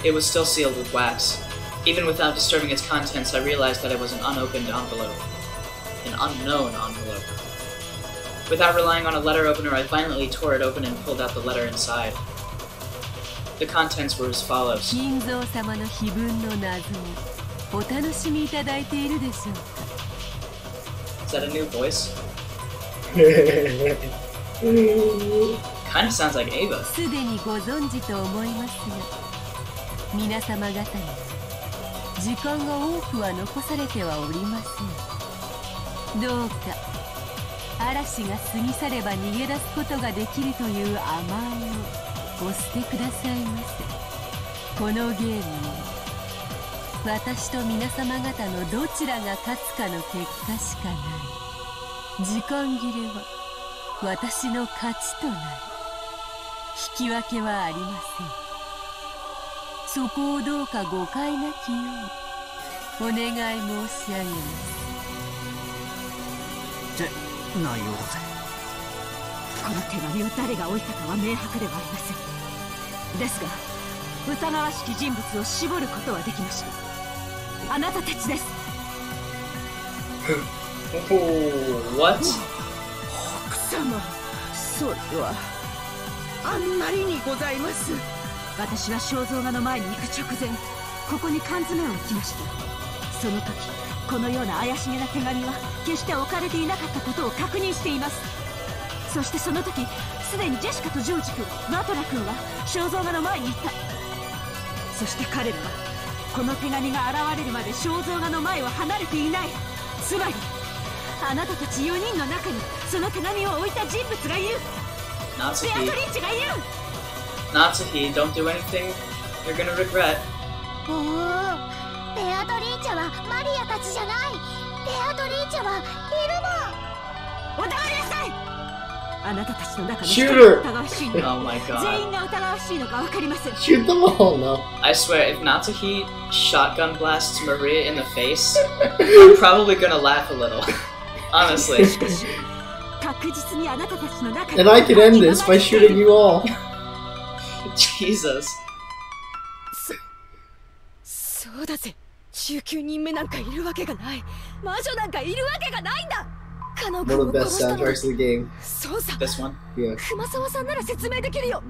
It was still sealed with wax. Even without disturbing its contents, I realized that it was an unopened envelope. An unknown envelope. Without relying on a letter opener, I violently tore it open and pulled out the letter inside. The contents were as follows. 金蔵様の碑文の謎をお楽しみいただいているでしょうか。 Is that a new voice? Kinda sounds like Ava. すでにご存知と思いますが、皆様方には時間が多くは残されてはおりません。どうか嵐が過ぎ去れば逃げ出すことができるという甘えをお捨てくださいませ。このゲームに私と皆様方のどちらが勝つかの結果しかない。時間切れは私の勝ちとなる。引き分けはありません。そこをどうか誤解なきようお願い申し上げます。って内容だぜ。この手紙を誰が置いたかは明白ではありません。ですが疑わしき人物を絞ることはできました。あなたたちです。What? 奥様、それはあんまりにございます。私は肖像画の前に行く直前、ここに缶詰を置きました。その時このような怪しげな手紙は決して置かれていなかったことを確認しています。そしてその時すでにジェシカとジョージ君、バトラ君は肖像画の前にいた。そして彼らはこの手紙が現れるまで肖像画の前を離れていない。つまりあなたたち4人の中にその手紙を置いた人物がいる。ベアトリーチがいる。Natsuki, don't do anything you're gonna regret. おお、ベアトリーチャはマリアたちじゃない。ベアトリーチャはいるの。お黙りなさい。あなたたちの中の一人が疑わしいの Oh my か、 god. 全員が疑わしいのか分かりません。 Shoot them all, no. I swear, if Natsuki shotgun blasts Maria in the face, I'm probably gonna laugh a little. Honestly. 確実にあなたたちの中に And I could end this by shooting you all. Jesus. そうだぜ。19人目なんかいるわけがない。魔女なんかいるわけがないんだ。カノ One 君 of を the 殺 best したのは soundtracks of the game. そうさ。 This one? Yeah. 熊沢さんなら説明できるよ。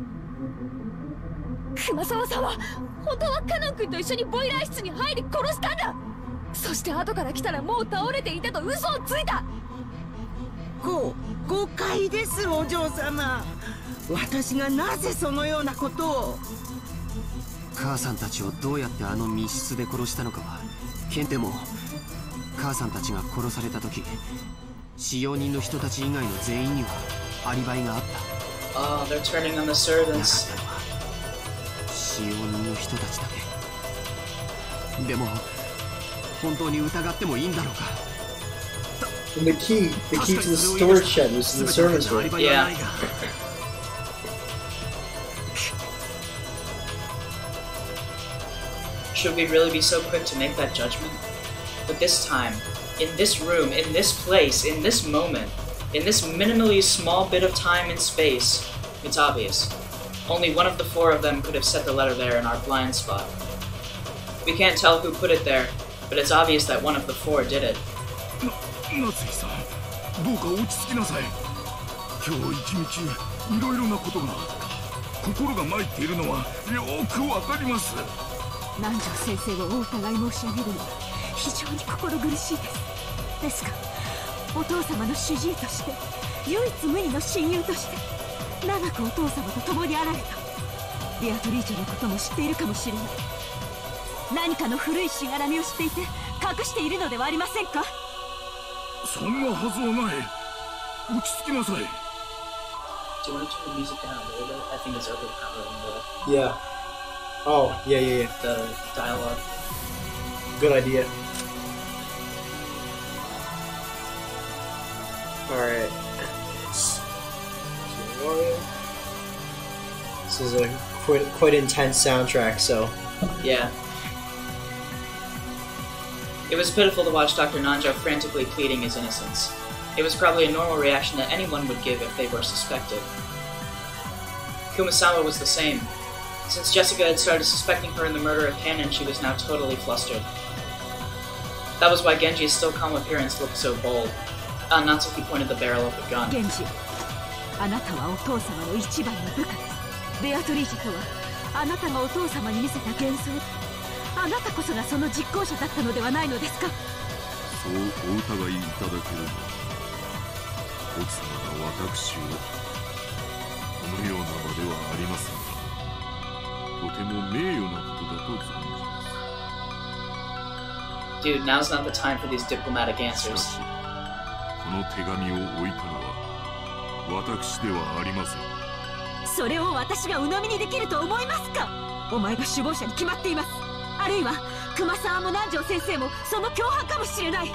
熊沢さんは本当はカノン君と一緒にボイラー室に入り殺したんだ。そして後から来たらもう倒れていたと嘘をついた。誤解です、お嬢様。私がなぜそのようなことを。母さんたちをどうやってあの密室で殺したのかはでも母さんたちが殺された時、使用人の人たち以外の全員にはアリバイがあった。 Oh, they're turning on the なかっ servants. たのは使用人の人たちだけ。でも本当に疑ってもいいんだろうか。 And the key to the storage shed was in the servants' room. Yeah. Should we really be so quick to make that judgment? But this time, in this room, in this place, in this moment, in this minimally small bit of time and space, it's obvious. Only one of the four of them could have set the letter there in our blind spot. We can't tell who put it there, but it's obvious that one of the four did it. 夏日さん、どうか落ち着きなさい。今日一日いろいろなことがあった。心が参っているのはよくわかります。南條先生をお疑い申し上げるのは非常に心苦しいです。ですがお父様の主治医として唯一無二の親友として長くお父様と共にあられた。ベアトリーチェのことも知っているかもしれない。何かの古いしがらみを知っていて隠しているのではありませんか。そんなはずはない。落ち着きなさい。 Do you want to turn the music down a little bit? I think it's over the cover a little. Yeah. Oh, yeah. The dialogue. Good idea. Alright. This is a quite intense soundtrack, so. Yeah. It was pitiful to watch Dr. Nanjo frantically pleading his innocence. It was probably a normal reaction that anyone would give if they were suspected. Kumasawa was the same. Since Jessica had started suspecting her in the murder of Hannon, she was now totally flustered. That was why Genji's still calm appearance looked so bold. Natsuki pointed the barrel of the gun. Genji, あなたはお父様の一番の部下です。ベアトリーチェとはあなたがお父様に見せた幻想。あなたこそがその実行者だったのではないのですか？そうお疑いいただけるのは奥様が私をこのような場ではありませんが、とても名誉なことだと存じます。 Dude, now's not the time for these diplomatic しか answers. しこの手紙を置いたのは私ではありません。それを私が鵜呑みにできると思いますか？お前が首謀者に決まっています。あるいは熊沢も南條先生もその共犯かもしれない。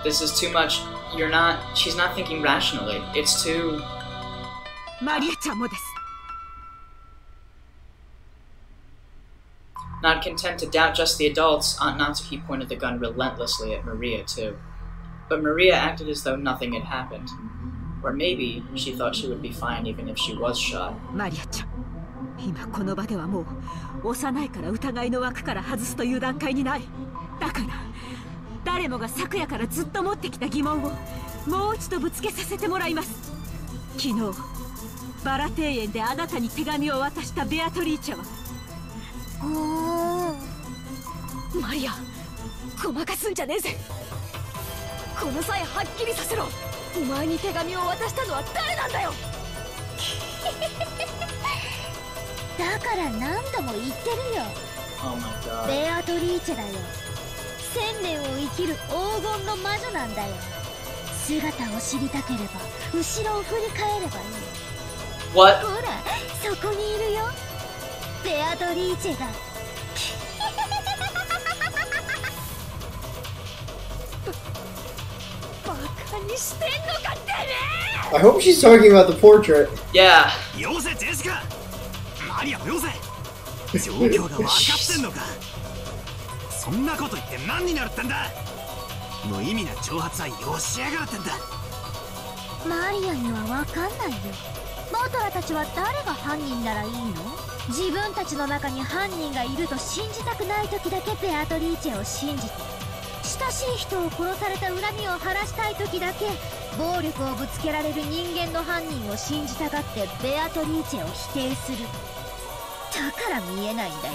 This is too much. She's not thinking rationally. It's too... マリアちゃんもです。 Not content to doubt just the adults, Aunt Natsuki pointed the gun relentlessly at Maria, too. But Maria acted as though nothing had happened. Or maybe she thought she would be fine even if she was shot. マリアちゃん、今この場ではもう幼いから疑いの枠から外すという段階にない。だから誰もが昨夜からずっと持ってきた疑問をもう一度ぶつけさせてもらいます。昨日バラ庭園であなたに手紙を渡したベアトリーチェはマリア、ごまかすんじゃねえぜ。この際はっきりさせろ。お前に手紙を渡したのは誰なんだよ。だから何度も言ってるよ。 Oh my god. ベアトリーチェだよ。1000年を生きる黄金の魔女なんだよ。姿を知りたければ後ろを振り返ればいい。 What? ほら、そこにいるよ。ベアトリーチェが。バカにしてんのかってね。 I hope she's talking about the portrait. Yeah. よせジェシカ、マリアもよせ。状況が分かってんのか。そんなこと言って何になるってんだ。無意味な挑発はよしやがってんだ。マリアには分かんないよ。バトラたちは誰が犯人ならいいの？自分たちの中に犯人がいると信じたくない時だけベアトリーチェを信じて、親しい人を殺された恨みを晴らしたい時だけ暴力をぶつけられる人間の犯人を信じたがってベアトリーチェを否定する。だから見えないんだよ。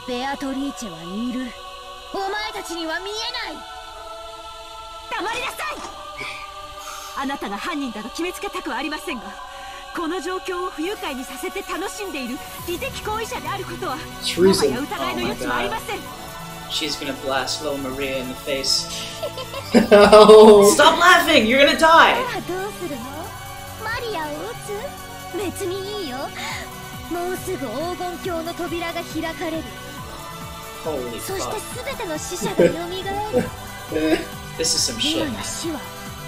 ベアトリーチェはいる。お前たちには見えない。黙りなさい。あなたが犯人だと決めつけたくはありませんが、この状況を不愉快にさせて楽しんでいる利的行為者であることはもはや疑いの余地はありません。 She's gonna blast little Maria in the face. Oh. Stop laughing! You're gonna die! さあどうするの？マリアを撃つ？別にいいよ。もうすぐ黄金鏡の扉が開かれる。 Holy そして fuck. 全ての死者が蘇る。 This is some shit. 今や死は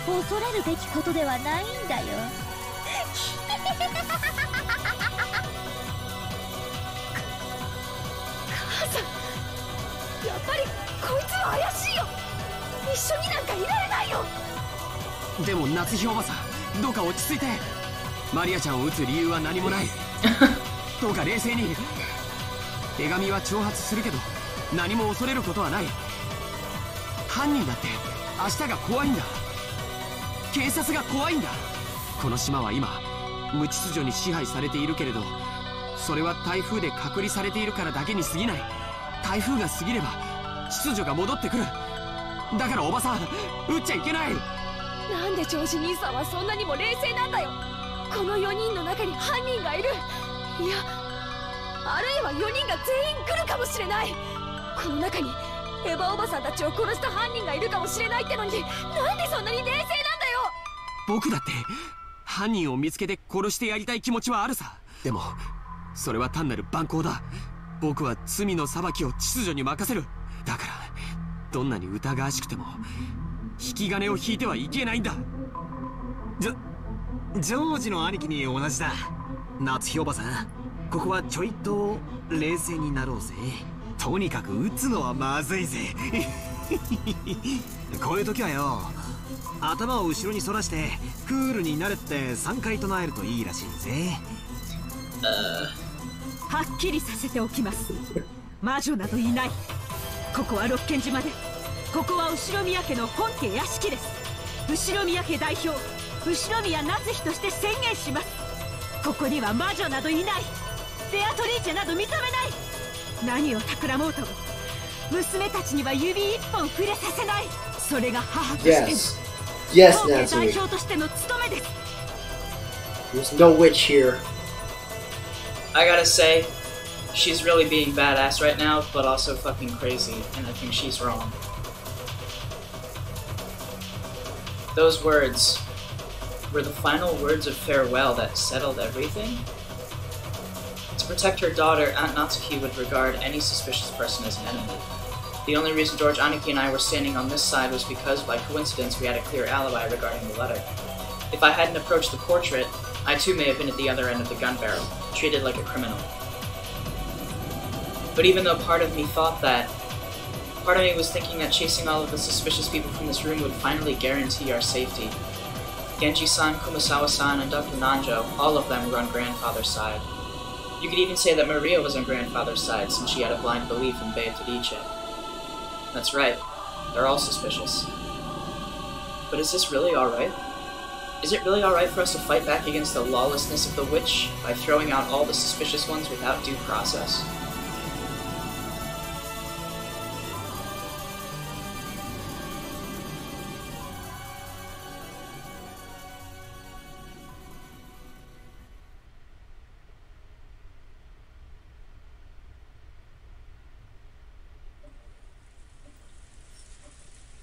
恐れるべきことではないんだよ。母さん、やっぱりこいつは怪しいよ。一緒になんかいられないよ。でも夏日おばさん、どうか落ち着いて。マリアちゃんを撃つ理由は何もない。どうか冷静に。手紙は挑発するけど何も恐れることはない。犯人だって明日が怖いんだ。警察が怖いんだ。この島は今無秩序に支配されているけれど、それは台風で隔離されているからだけに過ぎない。台風が過ぎれば秩序が戻ってくる。だからおばさん、撃っちゃいけない。なんでジョージ兄さんはそんなにも冷静なんだよ。この4人の中に犯人がいる。いや、あるいは4人が全員来るかもしれない。この中にエヴァおばさんたちを殺した犯人がいるかもしれないってのに、なんでそんなに冷静なんだよ。僕だって犯人を見つけて殺してやりたい気持ちはあるさ。でもそれは単なる蛮行だ。僕は罪の裁きを秩序に任せる。だからどんなに疑わしくても引き金を引いてはいけないんだ。ジョージの兄貴に同じだ。夏日おばさん、ここはちょいと冷静になろうぜ。とにかく撃つのはまずいぜ。こういう時はよ、頭を後ろに反らしてクールになれって3回唱えるといいらしいぜ。はっきりさせておきます。魔女などいない。ここは六軒島で、ここは後宮家の本家屋敷です。後宮家代表後宮夏日として宣言します。ここには魔女などいない。ベアトリーチェなど認めない。何を企もうとも娘たちには指一本触れさせない。それが母としての、Yes, 本家 Natsume. 代表としての務めです。 There's no witch here. I gotta say, she's really being badass right now, but also fucking crazy, and I think she's wrong. Those words were the final words of farewell that settled everything? To protect her daughter, Aunt Natsuki would regard any suspicious person as an enemy. The only reason George Aniki and I were standing on this side was because, by coincidence, we had a clear alibi regarding the letter. If I hadn't approached the portrait, I too may have been at the other end of the gun barrel, treated like a criminal. But even though part of me thought that, part of me was thinking that chasing all of the suspicious people from this room would finally guarantee our safety. Genji-san, Kumasawa-san, and Dr. Nanjo, all of them were on Grandfather's side. You could even say that Maria was on Grandfather's side, since she had a blind belief in Beatrice. That's right, they're all suspicious. But is this really alright? Is it really alright for us to fight back against the lawlessness of the witch by throwing out all the suspicious ones without due process?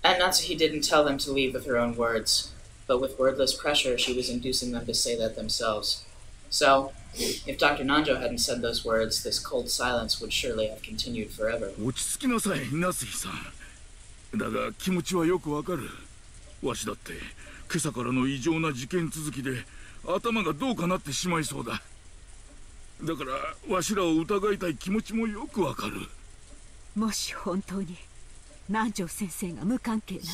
Aunt Natsuki didn't tell them to leave with her own words, but with wordless pressure, she was inducing them to say that themselves. So, if Dr. Nanjo hadn't said those words, this cold silence would surely have continued forever. 落ち着きなさい、夏日さん。だが気持ちはよくわかる。わしだって今朝からの異常な事件続きで頭がどうかなってしまいそうだ。だからわしらを疑いたい気持ちもよくわかる。もし本当に南條先生が無関係なら、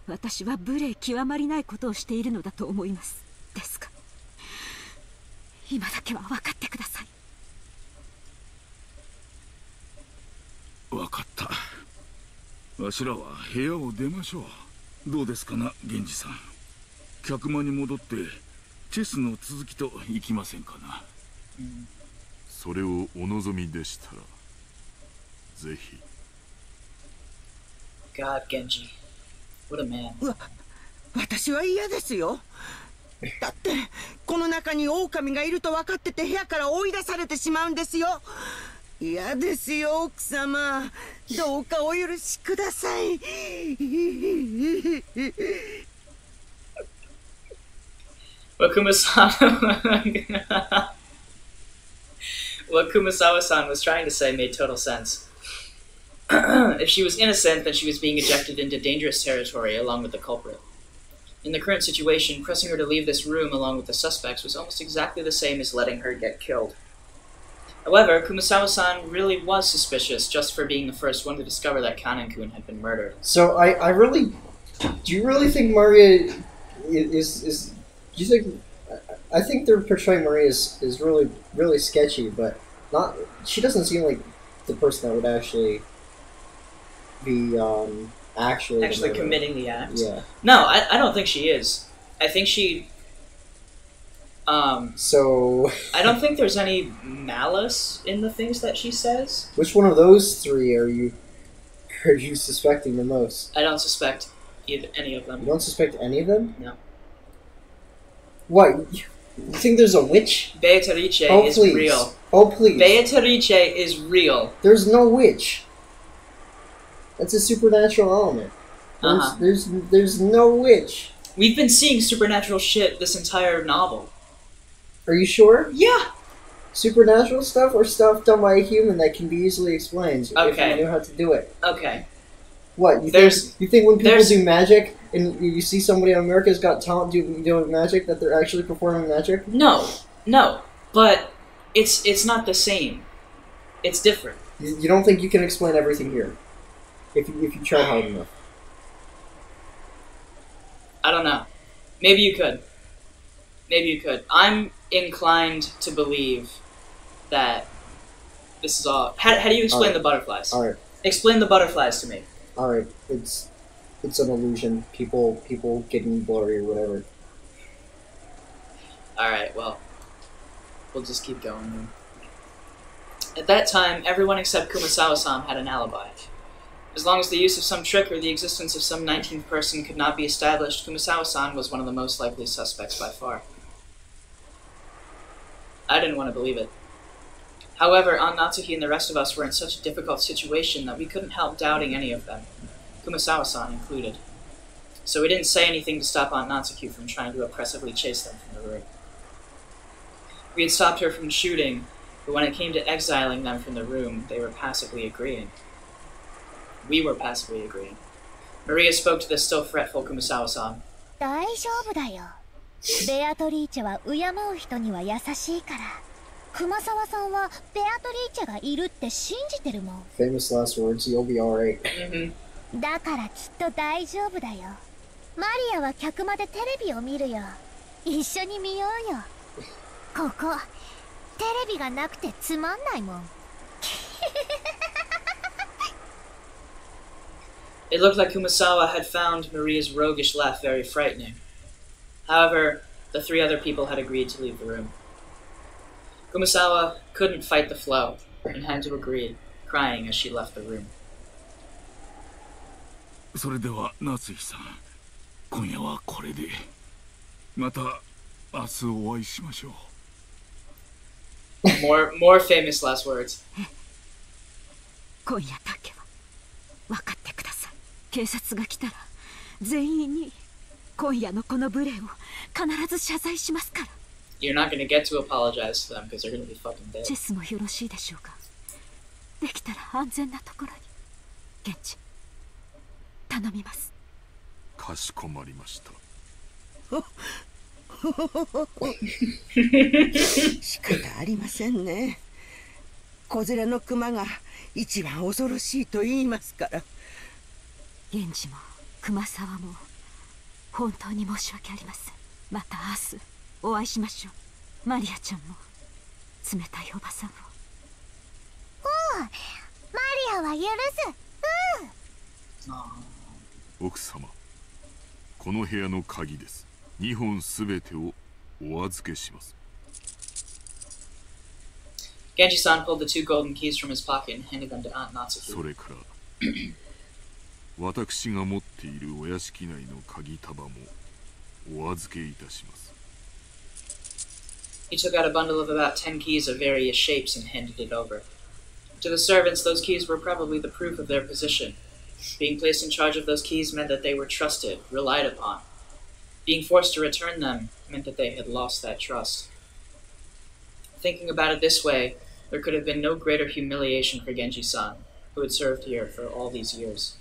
私は無礼極まりないことをしているのだと思います。ですが、今だけは分かってください。分かった。わしらは部屋を出ましょう。どうですかな、源氏さん。客間に戻ってチェスの続きといきませんかな。それをお望みでしたら、ぜひ。God, Genji. What a man. 私は嫌ですよ。だってこの中に狼がいると分かってて部屋から追い出されてしまうんですよ。嫌ですよ、奥様。どうかお許しください。What Kumasawa-san was trying to say made total sense. If she was innocent, then she was being ejected into dangerous territory along with the culprit. In the current situation, pressing her to leave this room along with the suspects was almost exactly the same as letting her get killed. However, Kumasawa-san really was suspicious just for being the first one to discover that Kanan-kun had been murdered. So I really, do you really think Maria is do you think? I think they're portraying Maria is really sketchy, but not. She doesn't seem like the person that would actually be actually committing the act. Yeah. No, I don't think she is. I think she. So. I don't think there's any malice in the things that she says. Which one of those three are you suspecting the most? I don't suspect any of them. You don't suspect any of them? No. What? You think there's a witch? Beatrice is real. Oh, please. Beatrice is real. There's no witch. That's a supernatural element. There's no witch. We've been seeing supernatural shit this entire novel. Are you sure? Yeah. Supernatural stuff or stuff done by a human that can be easily explained if Okay. you know how to do it? Okay. What? You think when people do magic and you see somebody on America's Got Talent doing magic that they're actually performing magic? No. But it's not the same. It's different. You don't think you can explain everything here if you try hard enough? I don't know. Maybe you could. Maybe you could. I'm inclined to believe that this is all. How do you explain the butterflies? All right. Explain the butterflies to me. All right. It's an illusion. People getting blurry or whatever. All right. Well, we'll just keep going then. At that time, everyone except Kumasawa-san had an alibi. As long as the use of some trick or the existence of some 19th person could not be established, Kumasawa-san was one of the most likely suspects by far. I didn't want to believe it. However, Aunt Natsuki and the rest of us were in such a difficult situation that we couldn't help doubting any of them, Kumasawa-san included. So we didn't say anything to stop Aunt Natsuki from trying to oppressively chase them from the room. We had stopped her from shooting, but when it came to exiling them from the room, they were passively agreeing. We were passively agreeing. Maria spoke to the still fretful Kumasawa-san. 大丈夫だよ。ベアトリーチェは敬う人には優しいから。熊沢さんはベアトリーチェがいるって信じてるもん。Famous last words. You'll be alright. だからきっと大丈夫だよ。マリアは客間でテレビを見るよ。一緒に見ようよ。ここテレビがなくてつまんないもん。It looked like Kumasawa had found Maria's roguish laugh very frightening. However, the three other people had agreed to leave the room. Kumasawa couldn't fight the flow and had to agree, crying as she left the room. それでは夏日さん、今夜はこれで。また明日お会いしましょう。More famous last words. 今夜だけは分かってください。警察が来たら全員に今夜のこの無礼を必ず謝罪しますから。You're not going to get to apologize to them because they're going to be fucking dead. チェスもよろしいでしょうか。できたら安全なところに。現地頼みます。かしこまりました。仕方ありませんね。子連れの熊が一番恐ろしいと言いますから。源氏も熊沢も本当に申し訳ありません。また明日お会いしましょう。マリアちゃんも冷たいおばさんを。マリアは許す。奥様、この部屋の鍵です。2本すべてをお預けします。Genji-san pulled the 2 golden keys from his pocket and handed them to Aunt Natsuki. それから私が持っているお屋敷内の鍵束もお預けいたします。He took out a bundle of about 10 keys of various shapes and handed it over. To the servants, those keys were probably the proof of their position. Being placed in charge of those keys meant that they were trusted, relied upon. Being forced to return them meant that they had lost that trust. Thinking about it this way, there could have been no greater humiliation for Genji-san, who had served here for all these years.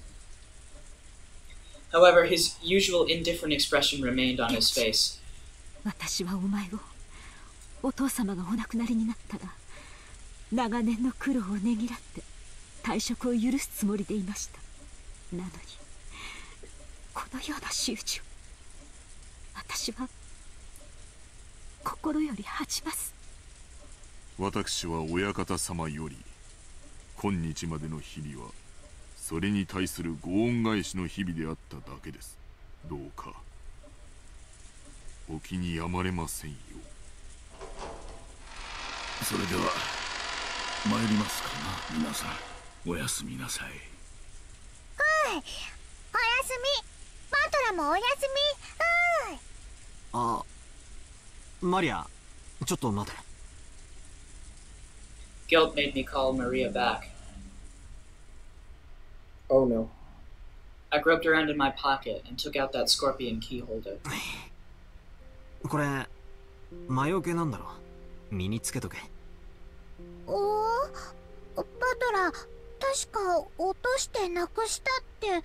However, his usual indifferent expression remained on his face. 私はお前をお父様がお亡くなりになったら長年の苦労をねぎらって退職を許すつもりでいました。なのにこのような仕打ちを私は心より恥じます。私は親方様より今日までの日々はそれに対するご恩返しの日々であっただけです。どうかお気に病まれませんよ。それでは参りますかな。皆さんおやすみなさい。おやすみ。バトラもおやすみ。あ、マリア、ちょっと待て。Guilt made me call Maria back. Oh no. I groped around in my pocket and took out that scorpion key holder. これ魔除けなんだろ。身につけとけ。バトラ確か落としてなくしたって。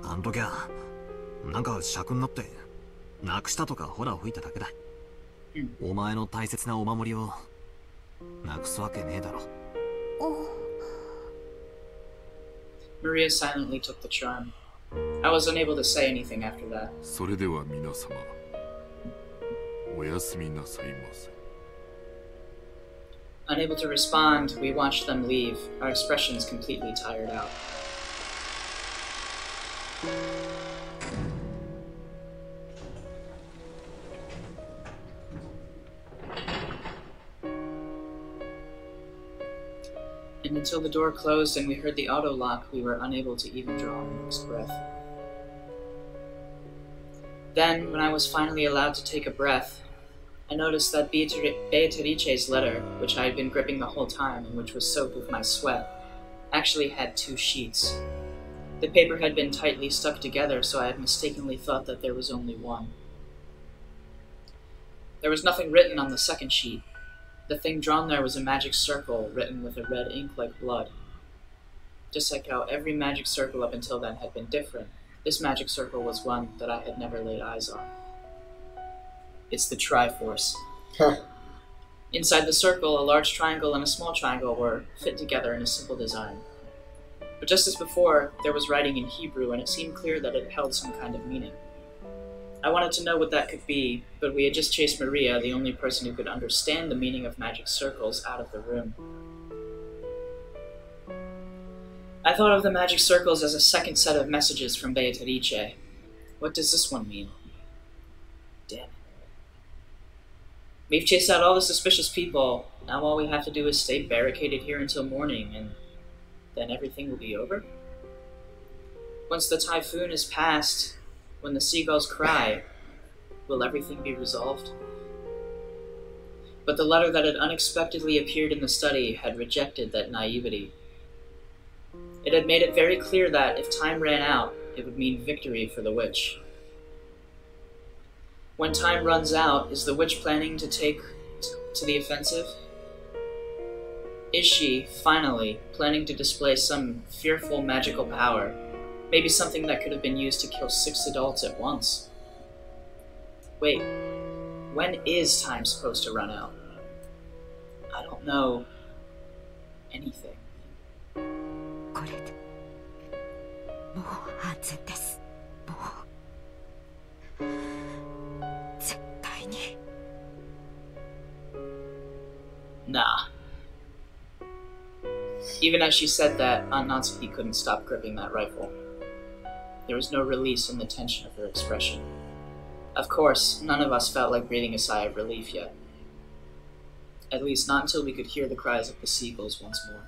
あん時はなんか尺になってなくしたとかホラ吹いただけだ。お前の大切なお守りをなくすわけねえだろ。Maria silently took the charm. I was unable to say anything after that. それでは皆様、おやすみなさいませ。Unable to respond, we watched them leave, our expressions completely tired out. And until the door closed and we heard the auto lock, we were unable to even draw our next breath. Then, when I was finally allowed to take a breath, I noticed that Beatrice's letter, which I had been gripping the whole time and which was soaked with my sweat, actually had 2 sheets. The paper had been tightly stuck together, so I had mistakenly thought that there was only one. There was nothing written on the second sheet. The thing drawn there was a magic circle written with a red ink like blood. Just like how every magic circle up until then had been different, this magic circle was one that I had never laid eyes on. It's the Triforce. Huh. Inside the circle, a large triangle and a small triangle were fit together in a simple design. But just as before, there was writing in Hebrew, and it seemed clear that it held some kind of meaning. I wanted to know what that could be, but we had just chased Maria, the only person who could understand the meaning of magic circles, out of the room. I thought of the magic circles as a second set of messages from Beatrice. What does this one mean? Damn it. We've chased out all the suspicious people. Now all we have to do is stay barricaded here until morning, and then everything will be over? Once the typhoon is past, when the seagulls cry, will everything be resolved? But the letter that had unexpectedly appeared in the study had rejected that naivety. It had made it very clear that, if time ran out, it would mean victory for the witch. When time runs out, is the witch planning to take to the offensive? Is she, finally, planning to display some fearful magical power? Maybe something that could have been used to kill 6 adults at once? Wait, when is time supposed to run out? I don't know anything. これでもう安全です。もう絶対に。Nah. Even as she said that, Natsuki couldn't stop gripping that rifle. There was no release in the tension of her expression. Of course, none of us felt like breathing a sigh of relief yet. At least not until we could hear the cries of the seagulls once more.